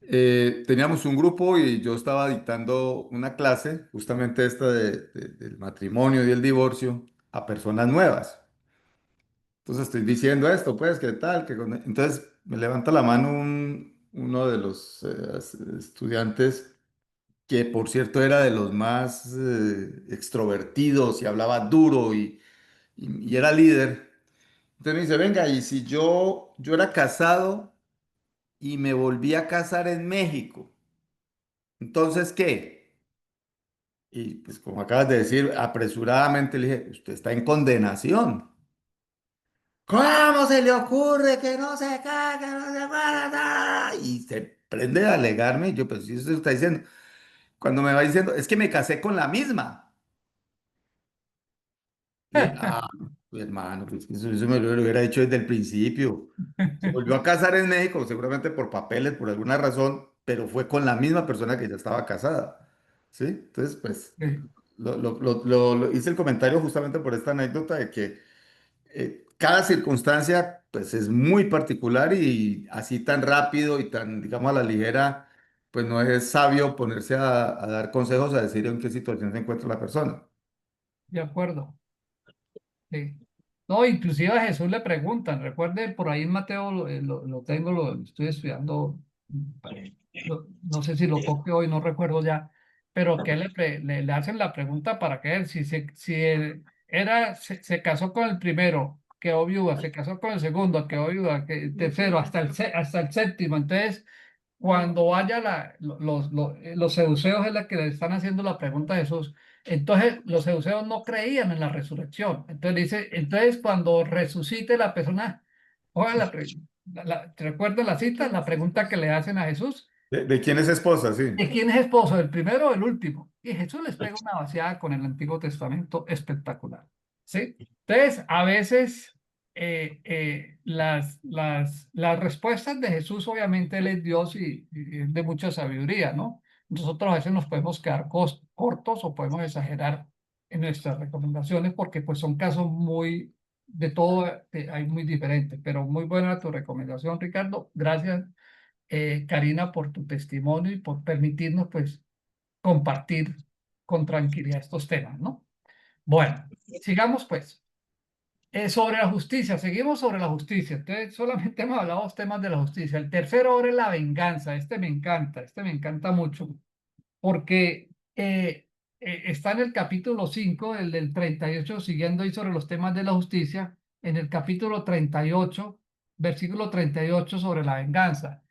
teníamos un grupo y yo estaba dictando una clase, justamente esta del matrimonio y el divorcio, a personas nuevas. Entonces estoy diciendo esto, pues, ¿qué tal? Entonces me levanta la mano uno de los estudiantes, que por cierto era de los más extrovertidos y hablaba duro y era líder. Entonces me dice, venga, y si yo era casado y me volví a casar en México, entonces, ¿qué? Y pues como acabas de decir, apresuradamente le dije, usted está en condenación. ¿Cómo se le ocurre que no se caga, que no se para? Y se prende a alegarme. Y yo, pues, si eso está diciendo. Cuando me va diciendo, es que me casé con la misma. Y él, mi hermano, pues, eso me lo hubiera dicho desde el principio. Se volvió a casar en México, seguramente por papeles, por alguna razón, pero fue con la misma persona que ya estaba casada. ¿Sí? Entonces, pues, hice el comentario justamente por esta anécdota de que cada circunstancia pues es muy particular y así tan rápido y tan, digamos, a la ligera, pues no es sabio ponerse a dar consejos, a decir en qué situación se encuentra la persona.
De acuerdo. Sí. No, inclusive a Jesús le preguntan, recuerde, por ahí en Mateo lo tengo, lo estoy estudiando, no sé si lo toque hoy, no recuerdo ya, pero que le hacen la pregunta para que él, si él se casó con el primero, quedó viuda, se casó con el segundo, quedó viuda, que el tercero, hasta el séptimo, entonces cuando vaya los seduceos es la que le están haciendo la pregunta a Jesús. Entonces los seduceos no creían en la resurrección. Entonces dice, entonces cuando resucite la persona, oigan ¿te recuerdas la cita? La pregunta que le hacen a Jesús,
De quién es esposa? Sí.
¿de quién es esposo? ¿El primero o el último? Y Jesús les pega una vaciada con el Antiguo Testamento espectacular. ¿Sí? Entonces, a veces las respuestas de Jesús, obviamente Él es Dios y es de mucha sabiduría, ¿no? Nosotros a veces nos podemos quedar cortos o podemos exagerar en nuestras recomendaciones porque pues son casos muy, de todo, hay muy diferentes, pero muy buena tu recomendación, Ricardo. Gracias, Karina, por tu testimonio y por permitirnos pues compartir con tranquilidad estos temas, ¿no? Bueno, sigamos pues. Sobre la justicia, seguimos sobre la justicia. Entonces, solamente hemos hablado dos temas de la justicia. El tercero ahora es la venganza. Este me encanta mucho, porque está en el capítulo 5, el del 38, siguiendo ahí sobre los temas de la justicia, en el capítulo 38, versículo 38 sobre la venganza,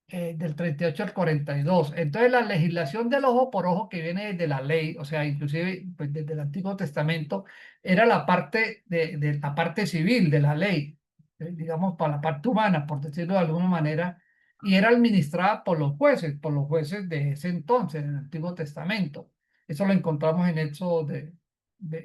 del 38 al 42. Entonces, la legislación del ojo por ojo que viene desde la ley, o sea, inclusive pues, desde el Antiguo Testamento, era la parte de la parte civil de la ley, digamos, para la parte humana, por decirlo de alguna manera, y era administrada por los jueces de ese entonces, en el Antiguo Testamento. Eso lo encontramos en Éxodo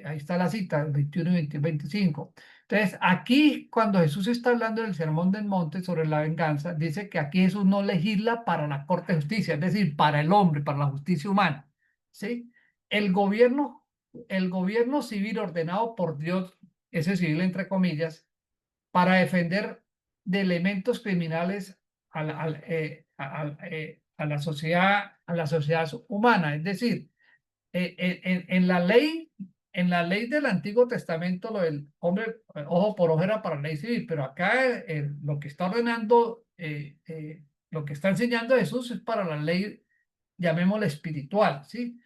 ahí está la cita, 21 y 25. Entonces, aquí cuando Jesús está hablando del Sermón del Monte sobre la venganza, dice que aquí Jesús no legisla para la corte de justicia, es decir, para el hombre, para la justicia humana, ¿sí? El gobierno, el gobierno civil ordenado por Dios, ese civil entre comillas, para defender de elementos criminales a la sociedad humana, es decir, en la ley del Antiguo Testamento, lo del hombre ojo por ojo era para la ley civil, pero acá lo que está ordenando, lo que está enseñando Jesús es para la ley, llamémosla espiritual, ¿sí?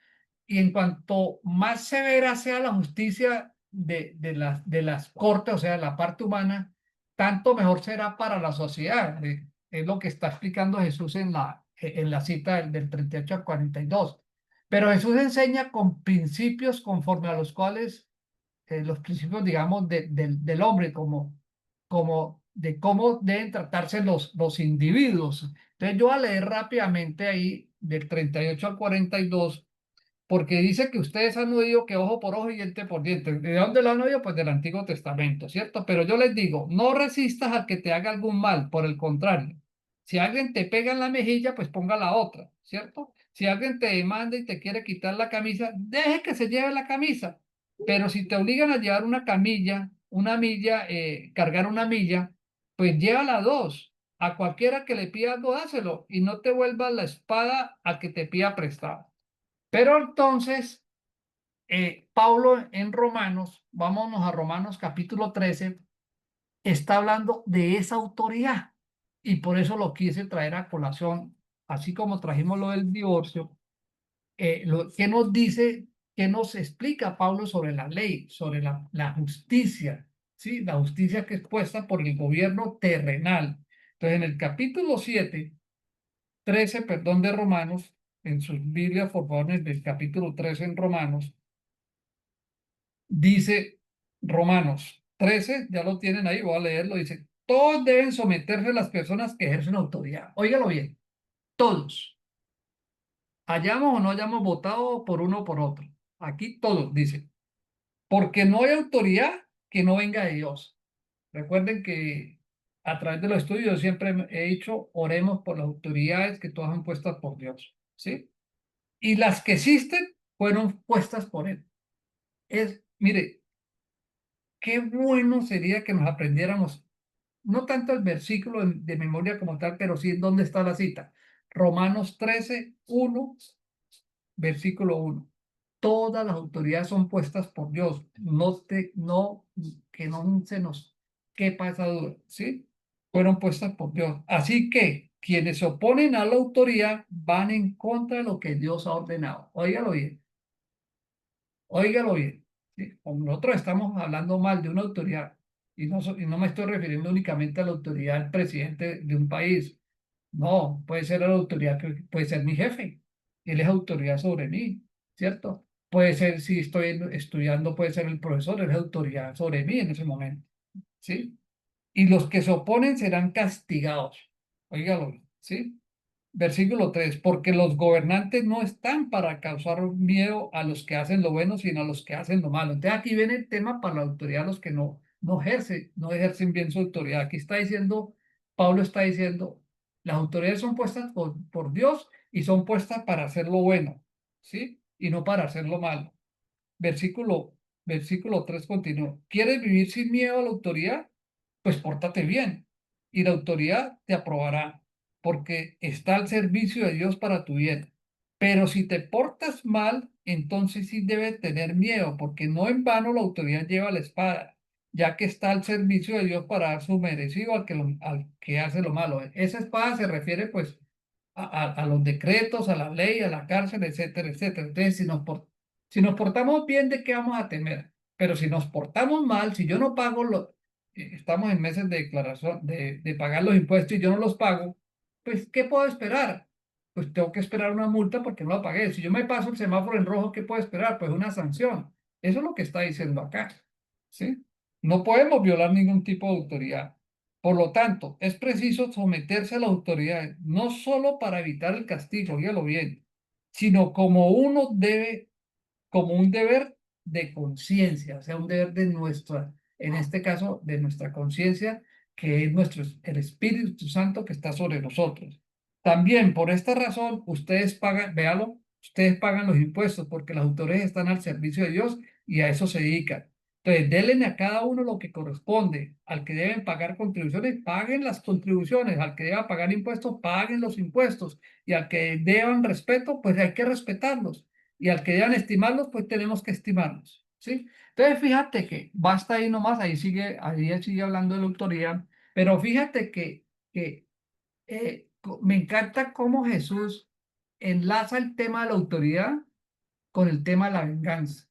Y en cuanto más severa sea la justicia de las cortes, o sea, la parte humana, tanto mejor será para la sociedad. Es lo que está explicando Jesús en la cita del 38 al 42. Pero Jesús enseña con principios conforme a los cuales los principios, digamos, del hombre, como de cómo deben tratarse los individuos. Entonces yo voy a leer rápidamente ahí del 38 al 42, porque dice que ustedes han oído que ojo por ojo y diente por diente. ¿De dónde lo han oído? Pues del Antiguo Testamento, ¿cierto? Pero yo les digo, no resistas al que te haga algún mal, por el contrario. Si alguien te pega en la mejilla, pues ponga la otra, ¿cierto? Si alguien te demanda y te quiere quitar la camisa, deje que se lleve la camisa. Pero si te obligan a llevar una milla, cargar una milla, pues llévala dos. A cualquiera que le pida algo, dáselo y no te vuelvas la espada al que te pida prestado. Pero entonces, Pablo en Romanos, vámonos a Romanos capítulo 13, está hablando de esa autoridad y por eso lo quise traer a colación, así como trajimos lo del divorcio. ¿Qué nos dice, qué nos explica Pablo sobre la ley, sobre la justicia? ¿Sí? La justicia que es puesta por el gobierno terrenal. Entonces, en el capítulo 13, perdón, de Romanos, en sus Biblias, por favor, en el capítulo 13 en Romanos, dice Romanos 13, ya lo tienen ahí, voy a leerlo, dice, todos deben someterse a las personas que ejercen autoridad. Óigalo bien, todos, hayamos o no hayamos votado por uno o por otro. Aquí todos, dice, porque no hay autoridad que no venga de Dios. Recuerden que a través de los estudios siempre he dicho, oremos por las autoridades que todas son puestas por Dios, ¿sí? Y las que existen fueron puestas por Él. Mire, qué bueno sería que nos aprendiéramos, no tanto el versículo de memoria como tal, pero sí dónde está la cita. Romanos 13, 1, versículo 1. Todas las autoridades son puestas por Dios. Que no se nos quepa esa duda, ¿sí? Fueron puestas por Dios. Así que quienes se oponen a la autoridad van en contra de lo que Dios ha ordenado. Óigalo bien. Óigalo bien. ¿Sí? Nosotros estamos hablando mal de una autoridad y no me estoy refiriendo únicamente a la autoridad del presidente de un país. No, puede ser la autoridad que puede ser mi jefe. Él es autoridad sobre mí, ¿cierto? Puede ser, si estoy estudiando, puede ser el profesor, él es autoridad sobre mí en ese momento, ¿sí? Y los que se oponen serán castigados. Óigalo, ¿sí? Versículo 3, porque los gobernantes no están para causar miedo a los que hacen lo bueno, sino a los que hacen lo malo. Entonces aquí viene el tema para la autoridad, los que no ejercen bien su autoridad. Aquí está diciendo, Pablo está diciendo, las autoridades son puestas por Dios y son puestas para hacer lo bueno, ¿sí? Y no para hacer lo malo. Versículo, versículo 3 continúa. ¿Quieres vivir sin miedo a la autoridad? Pues pórtate bien y la autoridad te aprobará porque está al servicio de Dios para tu bien. Pero si te portas mal, entonces sí debes tener miedo, porque no en vano la autoridad lleva la espada, ya que está al servicio de Dios para dar su merecido al que hace lo malo. Esa espada se refiere pues a los decretos, a la ley, a la cárcel, etcétera, etcétera. Entonces, si nos portamos bien, ¿de qué vamos a temer? Pero si nos portamos mal, si yo no pago estamos en meses de declaración, de pagar los impuestos y yo no los pago, pues, ¿qué puedo esperar? Pues tengo que esperar una multa porque no la pagué. Si yo me paso el semáforo en rojo, ¿qué puedo esperar? Pues una sanción. Eso es lo que está diciendo acá, ¿sí? No podemos violar ningún tipo de autoridad. Por lo tanto, es preciso someterse a la autoridad, no solo para evitar el castigo, óigalo bien, sino como un deber de conciencia, o sea, un deber de nuestra, en este caso, de nuestra conciencia, que es el Espíritu Santo que está sobre nosotros. También por esta razón, ustedes pagan, véalo, ustedes pagan los impuestos porque las autoridades están al servicio de Dios y a eso se dedican. Entonces, denle a cada uno lo que corresponde. Al que deben pagar contribuciones, paguen las contribuciones. Al que deba pagar impuestos, paguen los impuestos. Y al que deban respeto, pues hay que respetarlos. Y al que deban estimarlos, pues tenemos que estimarlos. ¿Sí? Entonces, fíjate que basta ahí nomás, ahí sigue hablando de la autoridad, pero fíjate que me encanta cómo Jesús enlaza el tema de la autoridad con el tema de la venganza.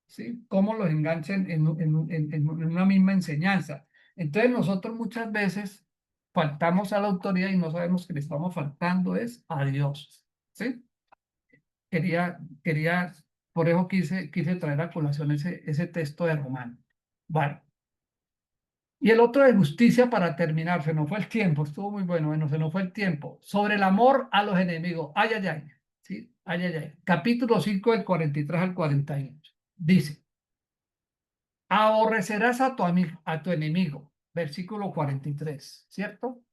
¿Sí? Cómo los enganchan en una misma enseñanza. Entonces nosotros muchas veces faltamos a la autoridad y no sabemos que le estamos faltando es a Dios. ¿Sí? Quería por eso quise traer a colación ese texto de Romano. Vale. Y el otro de justicia para terminar, se nos fue el tiempo, estuvo muy bueno, se nos fue el tiempo. Sobre el amor a los enemigos, ay, ay, ay, ¿sí? Ay, ay, ay. Capítulo 5 del 43 al 48. Dice, aborrecerás a tu amigo, a tu enemigo, versículo 43, ¿cierto?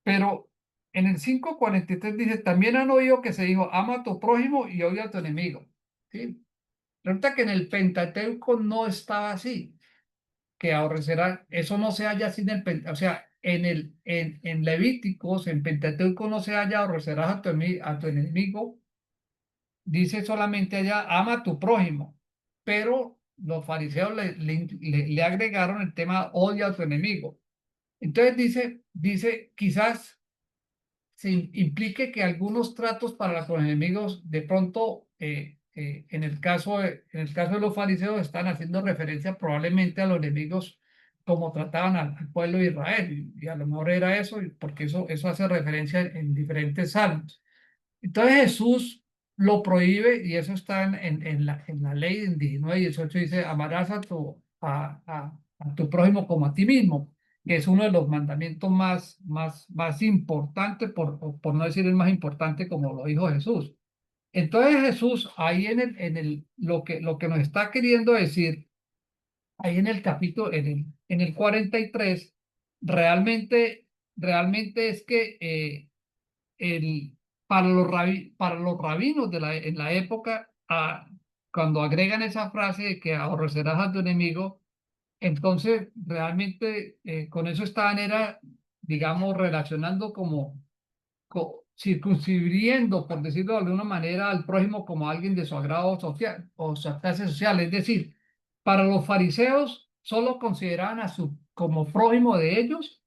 Pero en el 5:43 dice, también han oído que se dijo, ama a tu prójimo y odia a tu enemigo, ¿sí? Resulta que en el Pentateuco no estaba así, que aborrecerá, eso no se halla así en el o sea, en Levíticos, en Pentateuco no se halla aborrecerás a tu enemigo, dice solamente allá, ama a tu prójimo, pero los fariseos le agregaron el tema odia a tu enemigo. Entonces dice, quizás se implique que algunos tratos para los enemigos de pronto en el caso de los fariseos están haciendo referencia probablemente a los enemigos como trataban al pueblo de Israel y a lo mejor era eso porque eso hace referencia en diferentes salmos. Entonces Jesús lo prohíbe y eso está en la ley en 19:18 dice amarás a tu prójimo como a ti mismo, que es uno de los mandamientos más importantes, por no decir el más importante, como lo dijo Jesús. Entonces Jesús, ahí lo que nos está queriendo decir, ahí en el capítulo, en el 43, realmente es que el, para los rabinos en la época, cuando agregan esa frase de que aborrecerás a tu enemigo, entonces, realmente con eso estaban, digamos, relacionando como circunscribiendo, por decirlo de alguna manera, al prójimo como alguien de su agrado social o su clase social. Es decir, para los fariseos solo consideraban como prójimo de ellos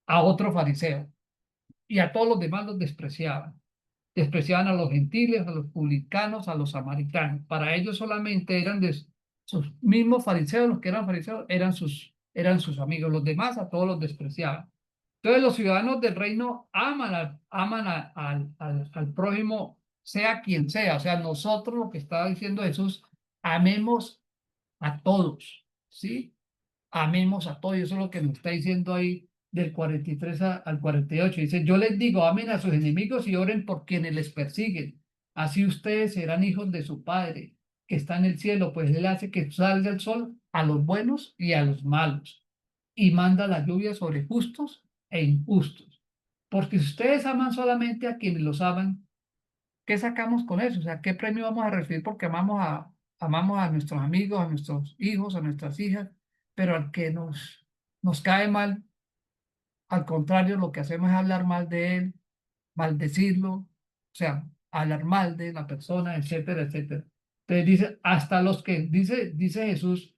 a otro fariseo y a todos los demás los despreciaban. Despreciaban a los gentiles, a los publicanos, a los samaritanos. Para ellos solamente eran de sus mismos fariseos, los que eran fariseos, eran sus amigos. Los demás a todos los despreciaban. Entonces los ciudadanos del reino aman al prójimo, sea quien sea. O sea, nosotros lo que estaba diciendo Jesús, amemos a todos, ¿sí? Amemos a todos. Y eso es lo que nos está diciendo ahí del 43 al 48. Dice, yo les digo, amen a sus enemigos y oren por quienes les persiguen. Así ustedes serán hijos de su Padre, que está en el cielo, pues Él hace que salga el sol a los buenos y a los malos, y manda la lluvia sobre justos e injustos. Porque si ustedes aman solamente a quienes los aman, ¿qué sacamos con eso? O sea, ¿qué premio vamos a recibir porque amamos a nuestros amigos, a nuestros hijos, a nuestras hijas, pero al que nos cae mal, al contrario, lo que hacemos es hablar mal de él, maldecirlo, o sea, hablar mal de la persona, etcétera, etcétera. Entonces dice, hasta los que, dice Jesús,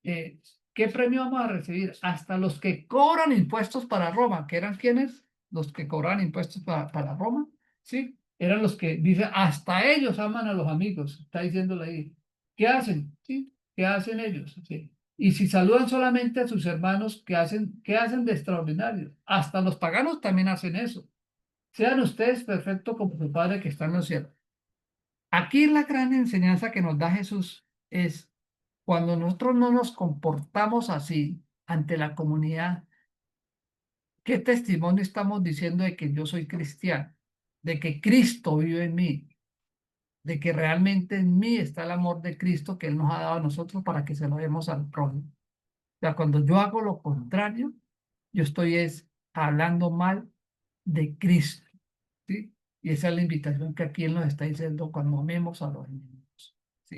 eh, ¿qué premio vamos a recibir? Hasta los que cobran impuestos para Roma, que eran quienes, los que cobran impuestos para Roma, ¿sí? Eran los que, dice, hasta ellos aman a los amigos, está diciéndole ahí. ¿Qué hacen? ¿Sí? ¿Qué hacen ellos? ¿Sí? Y si saludan solamente a sus hermanos, ¿qué hacen de extraordinario? Hasta los paganos también hacen eso. Sean ustedes perfectos como su Padre que está en los cielos. Aquí la gran enseñanza que nos da Jesús es cuando nosotros no nos comportamos así ante la comunidad, ¿qué testimonio estamos diciendo de que yo soy cristiano? De que Cristo vive en mí, de que realmente en mí está el amor de Cristo que Él nos ha dado a nosotros para que se lo demos al prójimo. O sea, cuando yo hago lo contrario, yo estoy hablando mal de Cristo, ¿sí? Y esa es la invitación que aquí Él nos está diciendo cuando amemos a los enemigos. ¿Sí?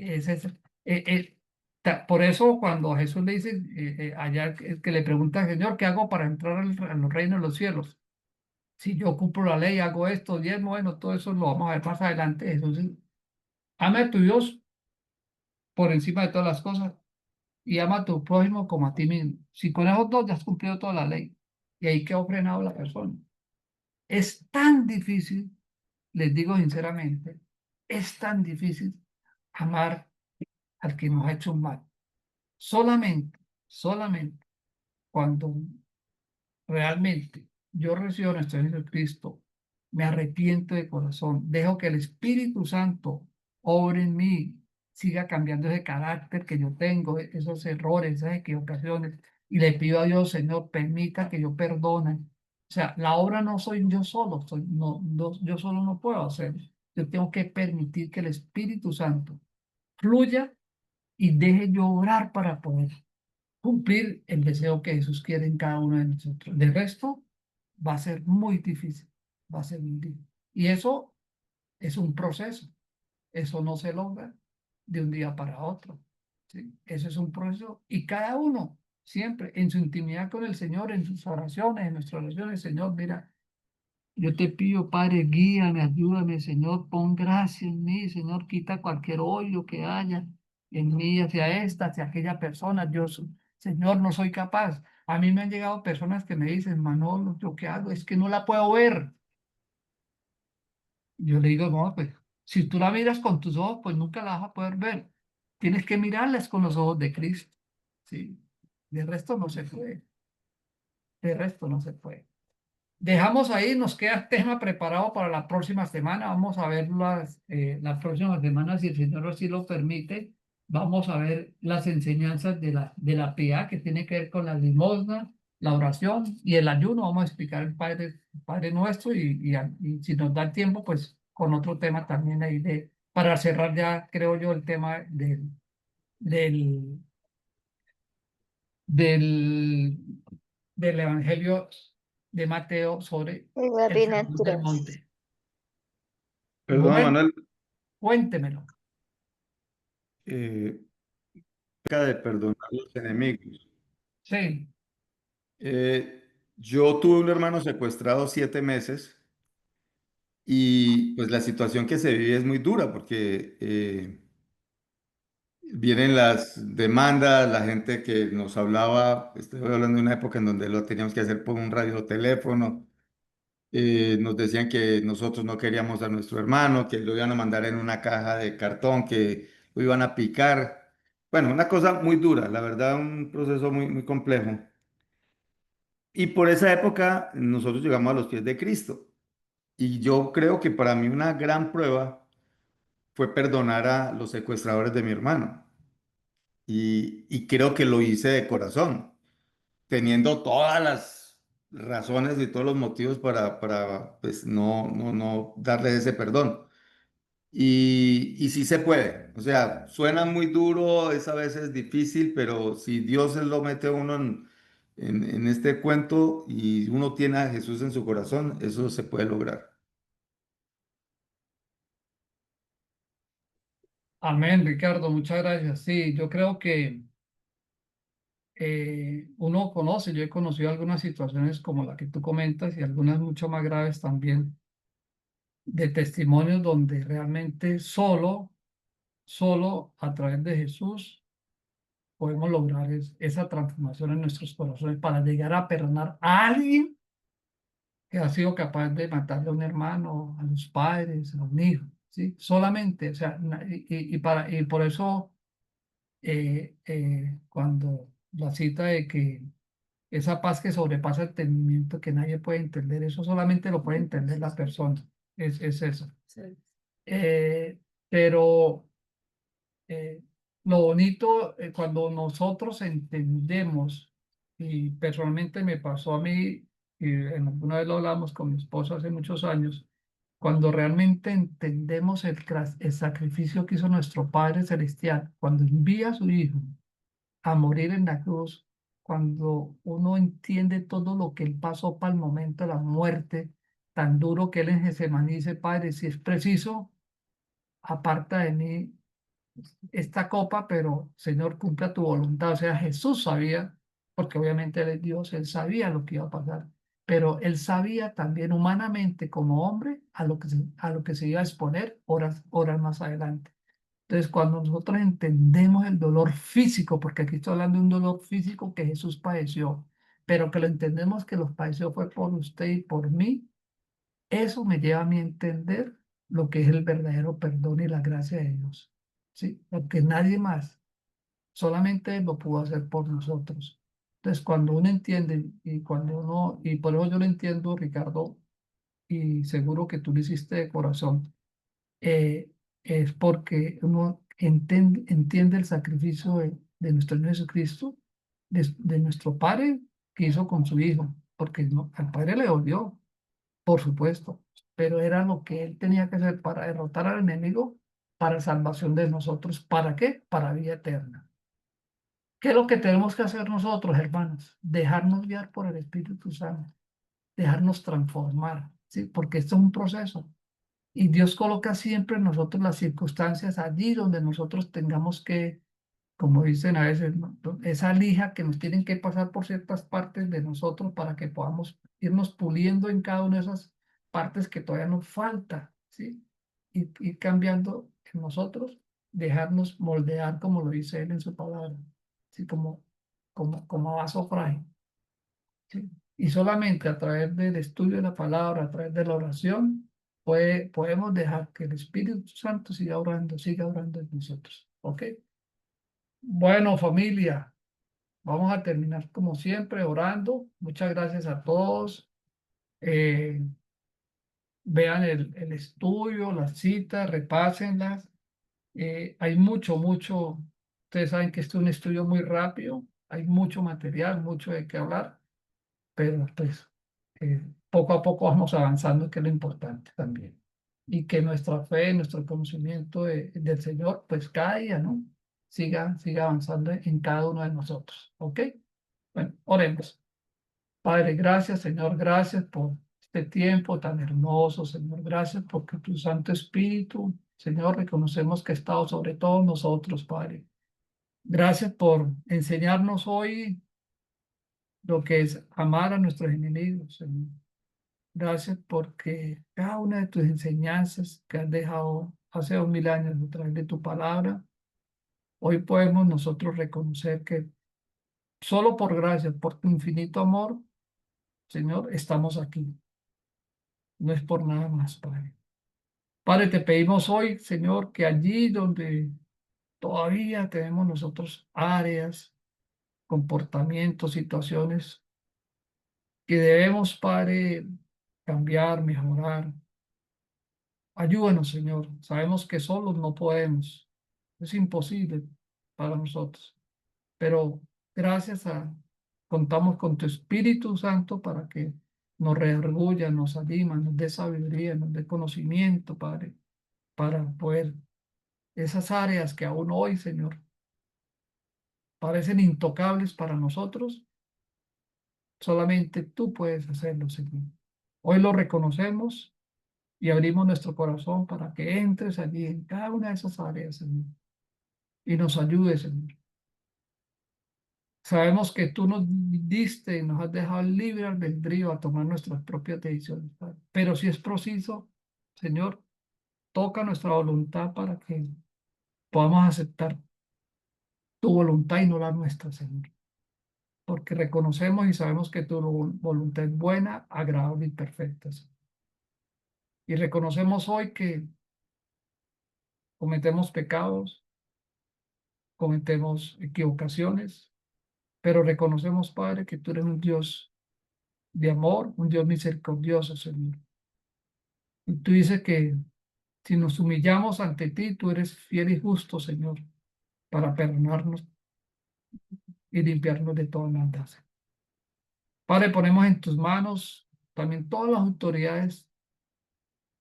Por eso cuando Jesús le dice allá que le pregunta al Señor, ¿qué hago para entrar a los reinos de los cielos? Si yo cumplo la ley, hago esto, diezmo, bueno, todo eso lo vamos a ver más adelante. Entonces, ama a tu Dios por encima de todas las cosas y ama a tu prójimo como a ti mismo. Si con esos dos ya has cumplido toda la ley y ahí quedó frenado la persona. Es tan difícil, les digo sinceramente, es tan difícil amar al que nos ha hecho un mal. Solamente cuando realmente yo recibo nuestro Jesucristo, me arrepiento de corazón, dejo que el Espíritu Santo obre en mí, siga cambiando ese carácter que yo tengo, esos errores, esas equivocaciones. Y le pido a Dios, Señor, permita que yo perdone. O sea, la obra no soy yo solo, yo solo no puedo hacerlo. Yo tengo que permitir que el Espíritu Santo fluya y deje yo orar para poder cumplir el deseo que Jesús quiere en cada uno de nosotros. De resto, va a ser muy difícil, va a ser muy difícil. Y eso es un proceso, eso no se logra de un día para otro, ¿sí? Eso es un proceso y cada uno siempre en su intimidad con el Señor, en sus oraciones, en nuestras oraciones, Señor, mira, yo te pido, Padre, guíame, ayúdame, Señor, pon gracia en mí, Señor, quita cualquier odio que haya en mí hacia esta, hacia aquella persona. Señor, no soy capaz. A mí me han llegado personas que me dicen, Manolo, ¿yo qué hago? Es que no la puedo ver. Yo le digo, no, pues, si tú la miras con tus ojos, pues nunca la vas a poder ver. Tienes que mirarlas con los ojos de Cristo, ¿sí? De resto no se puede. De resto no se puede. Dejamos ahí, nos queda el tema preparado para la próxima semana. Vamos a ver las próximas semanas, si el Señor así lo permite. Vamos a ver las enseñanzas de la piedad que tiene que ver con la limosna, la oración y el ayuno. Vamos a explicar el Padre Nuestro y si nos da el tiempo, pues con otro tema también ahí para cerrar ya, creo yo, el tema del, del, del Evangelio de Mateo sobre el Sermón del Monte.
Perdón,
Bueno,
Manuel,
cuéntemelo.
eh, acerca de perdonar a los enemigos.
Sí,
Yo tuve un hermano secuestrado 7 meses y pues la situación que se vive es muy dura porque vienen las demandas, la gente que nos hablaba, estoy hablando de una época en donde lo teníamos que hacer por un radioteléfono, nos decían que nosotros no queríamos a nuestro hermano, que lo iban a mandar en una caja de cartón, que lo iban a picar. Bueno, una cosa muy dura, la verdad, un proceso muy, muy complejo. Y por esa época nosotros llegamos a los pies de Cristo. Y yo creo que para mí una gran prueba fue perdonar a los secuestradores de mi hermano. Y creo que lo hice de corazón, teniendo todas las razones y todos los motivos para pues, no darles ese perdón. Y sí se puede. O sea, suena muy duro, es a veces difícil, pero si Dios lo mete a uno en este cuento y uno tiene a Jesús en su corazón, eso se puede lograr.
amén, Ricardo, muchas gracias. Sí, yo creo que uno conoce, yo he conocido algunas situaciones como la que tú comentas y algunas mucho más graves también, de testimonios donde realmente solo a través de Jesús podemos lograr esa transformación en nuestros corazones para llegar a perdonar a alguien que ha sido capaz de matarle a un hermano, a los padres, a un hijo, ¿sí? Solamente, o sea, y por eso cuando la cita de que esa paz que sobrepasa el entendimiento que nadie puede entender, eso solamente lo puede entender la persona, es eso.
Sí.
Eh, pero eh, lo bonito cuando nosotros entendemos, y personalmente me pasó a mí, y en alguna vez lo hablamos con mi esposa hace muchos años, cuando realmente entendemos el sacrificio que hizo nuestro Padre Celestial, cuando envía a su Hijo a morir en la cruz, cuando uno entiende todo lo que Él pasó para el momento de la muerte, tan duro que Él en Getsemaní dice, Padre, si es preciso, aparta de mí esta copa, pero Señor, cumpla tu voluntad. O sea, Jesús sabía, porque obviamente Él es Dios, Él sabía lo que iba a pasar, pero Él sabía también humanamente como hombre a lo que se iba a exponer horas más adelante. Entonces, cuando nosotros entendemos el dolor físico, porque aquí estoy hablando de un dolor físico que Jesús padeció, pero que lo entendemos que los padeció fue por usted y por mí, eso me lleva a mí a entender lo que es el verdadero perdón y la gracia de Dios. ¿Sí? Porque nadie más, solamente Él lo pudo hacer por nosotros. Entonces, cuando uno entiende y por eso yo lo entiendo, Ricardo, y seguro que tú lo hiciste de corazón, eh, es porque uno entiende el sacrificio de nuestro Señor Jesucristo, de nuestro Padre que hizo con su Hijo, porque al Padre le dolió, por supuesto, pero era lo que Él tenía que hacer para derrotar al enemigo, para salvación de nosotros. ¿Para qué? Para vida eterna. ¿Qué es lo que tenemos que hacer nosotros, hermanos? Dejarnos guiar por el Espíritu Santo, dejarnos transformar, ¿sí? Porque esto es un proceso. Y Dios coloca siempre en nosotros las circunstancias allí donde nosotros tengamos que, como dicen a veces, ¿no? Esa lija que nos tienen que pasar por ciertas partes de nosotros para que podamos irnos puliendo en cada una de esas partes que todavía nos falta, ¿sí? Y ir cambiando en nosotros, dejarnos moldear como lo dice Él en su palabra, ¿sí? Como vaso frágil, ¿sí? Y solamente a través del estudio de la palabra, a través de la oración, podemos dejar que el Espíritu Santo siga orando en nosotros. ¿Ok? Bueno, familia, vamos a terminar como siempre orando. Muchas gracias a todos. Eh, Vean el estudio, las citas, repásenlas. Hay mucho. Ustedes saben que este es un estudio muy rápido. Hay mucho material, mucho de qué hablar, pero pues poco a poco vamos avanzando, que es lo importante también. Y que nuestra fe, nuestro conocimiento del Señor, pues cada día, ¿no? Siga avanzando en cada uno de nosotros. ¿Ok? Bueno, oremos. Padre, gracias, Señor, gracias por este tiempo tan hermoso, Señor. Gracias porque tu Santo Espíritu, Señor, reconocemos que ha estado sobre todos nosotros, Padre. Gracias por enseñarnos hoy lo que es amar a nuestros enemigos, Señor. Gracias porque cada una de tus enseñanzas que has dejado hace 2000 años a través de tu palabra, hoy podemos nosotros reconocer que solo por gracia, por tu infinito amor, Señor, estamos aquí. No es por nada más, Padre. Padre, te pedimos hoy, Señor, que allí donde todavía tenemos nosotros áreas, comportamientos, situaciones que debemos, Padre, cambiar, mejorar. Ayúdanos, Señor. Sabemos que solos no podemos. Es imposible para nosotros. Pero contamos con tu Espíritu Santo para que nos redarguya, nos anima, nos dé sabiduría, nos dé conocimiento, Padre, para poder esas áreas que aún hoy, Señor, parecen intocables para nosotros, solamente tú puedes hacerlo, Señor. Hoy lo reconocemos y abrimos nuestro corazón para que entres allí en cada una de esas áreas, Señor, y nos ayudes, Señor. Sabemos que tú nos diste y nos has dejado libre albedrío a tomar nuestras propias decisiones, Padre. Pero si es preciso, Señor, toca nuestra voluntad para que podamos aceptar tu voluntad y no la nuestra, Señor. Porque reconocemos y sabemos que tu voluntad es buena, agradable y perfecta, Señor. Y reconocemos hoy que cometemos pecados, cometemos equivocaciones, pero reconocemos, Padre, que tú eres un Dios de amor, un Dios misericordioso, Señor. Y tú dices que si nos humillamos ante ti, tú eres fiel y justo, Señor, para perdonarnos y limpiarnos de toda maldad. Padre, ponemos en tus manos también todas las autoridades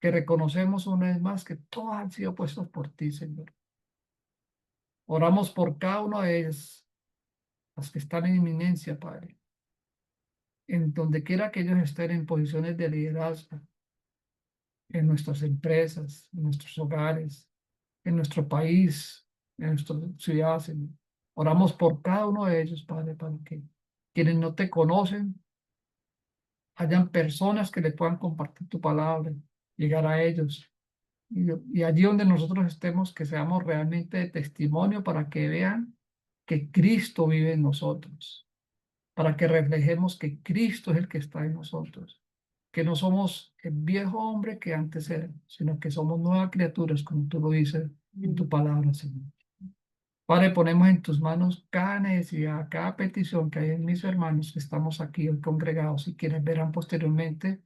que reconocemos una vez más que todas han sido puestas por ti, Señor. Oramos por cada uno de ellas, las que están en inminencia, Padre, en donde quiera que ellos estén en posiciones de liderazgo, en nuestras empresas, en nuestros hogares, en nuestro país, en nuestra ciudad, Señor. Oramos por cada uno de ellos, Padre, para que quienes no te conocen, hayan personas que le puedan compartir tu palabra, llegar a ellos. Y allí donde nosotros estemos, que seamos realmente de testimonio para que vean que Cristo vive en nosotros, para que reflejemos que Cristo es el que está en nosotros, que no somos el viejo hombre que antes era, sino que somos nuevas criaturas, como tú lo dices en tu palabra, Señor. Padre, ponemos en tus manos cada necesidad, cada petición que hay en mis hermanos que estamos aquí hoy congregados y quienes verán posteriormente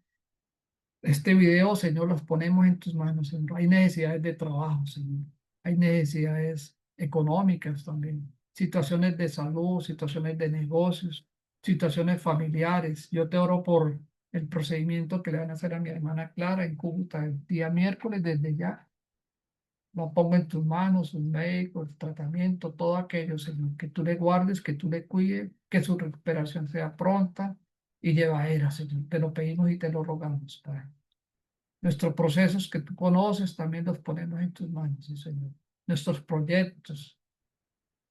Este video, Señor, los ponemos en tus manos, Señor. Hay necesidades de trabajo, Señor. Hay necesidades económicas también. Situaciones de salud, situaciones de negocios, situaciones familiares. Yo te oro por el procedimiento que le van a hacer a mi hermana Clara en Cúcuta el día miércoles desde ya. La pongo en tus manos, un médico, el tratamiento, todo aquello, Señor. Que tú le guardes, que tú le cuides, que su recuperación sea pronta y llevadera, Señor. Te lo pedimos y te lo rogamos, Padre. Nuestros procesos que tú conoces también los ponemos en tus manos, sí, Señor. Nuestros proyectos,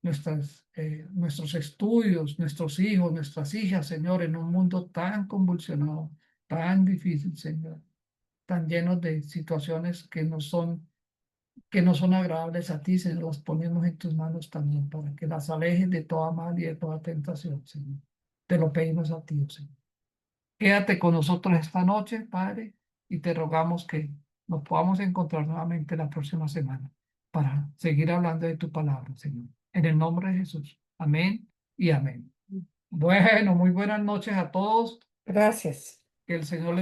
nuestros estudios, nuestros hijos, nuestras hijas, Señor, en un mundo tan convulsionado, tan difícil, Señor, tan llenos de situaciones que no son agradables a ti, Señor, las ponemos en tus manos también para que las alejes de toda mal y de toda tentación, Señor. Te lo pedimos a ti, Señor. Quédate con nosotros esta noche, Padre, y te rogamos que nos podamos encontrar nuevamente la próxima semana para seguir hablando de tu palabra, Señor. En el nombre de Jesús. Amén y amén. Bueno, muy buenas noches a todos.
Gracias.
Que el Señor les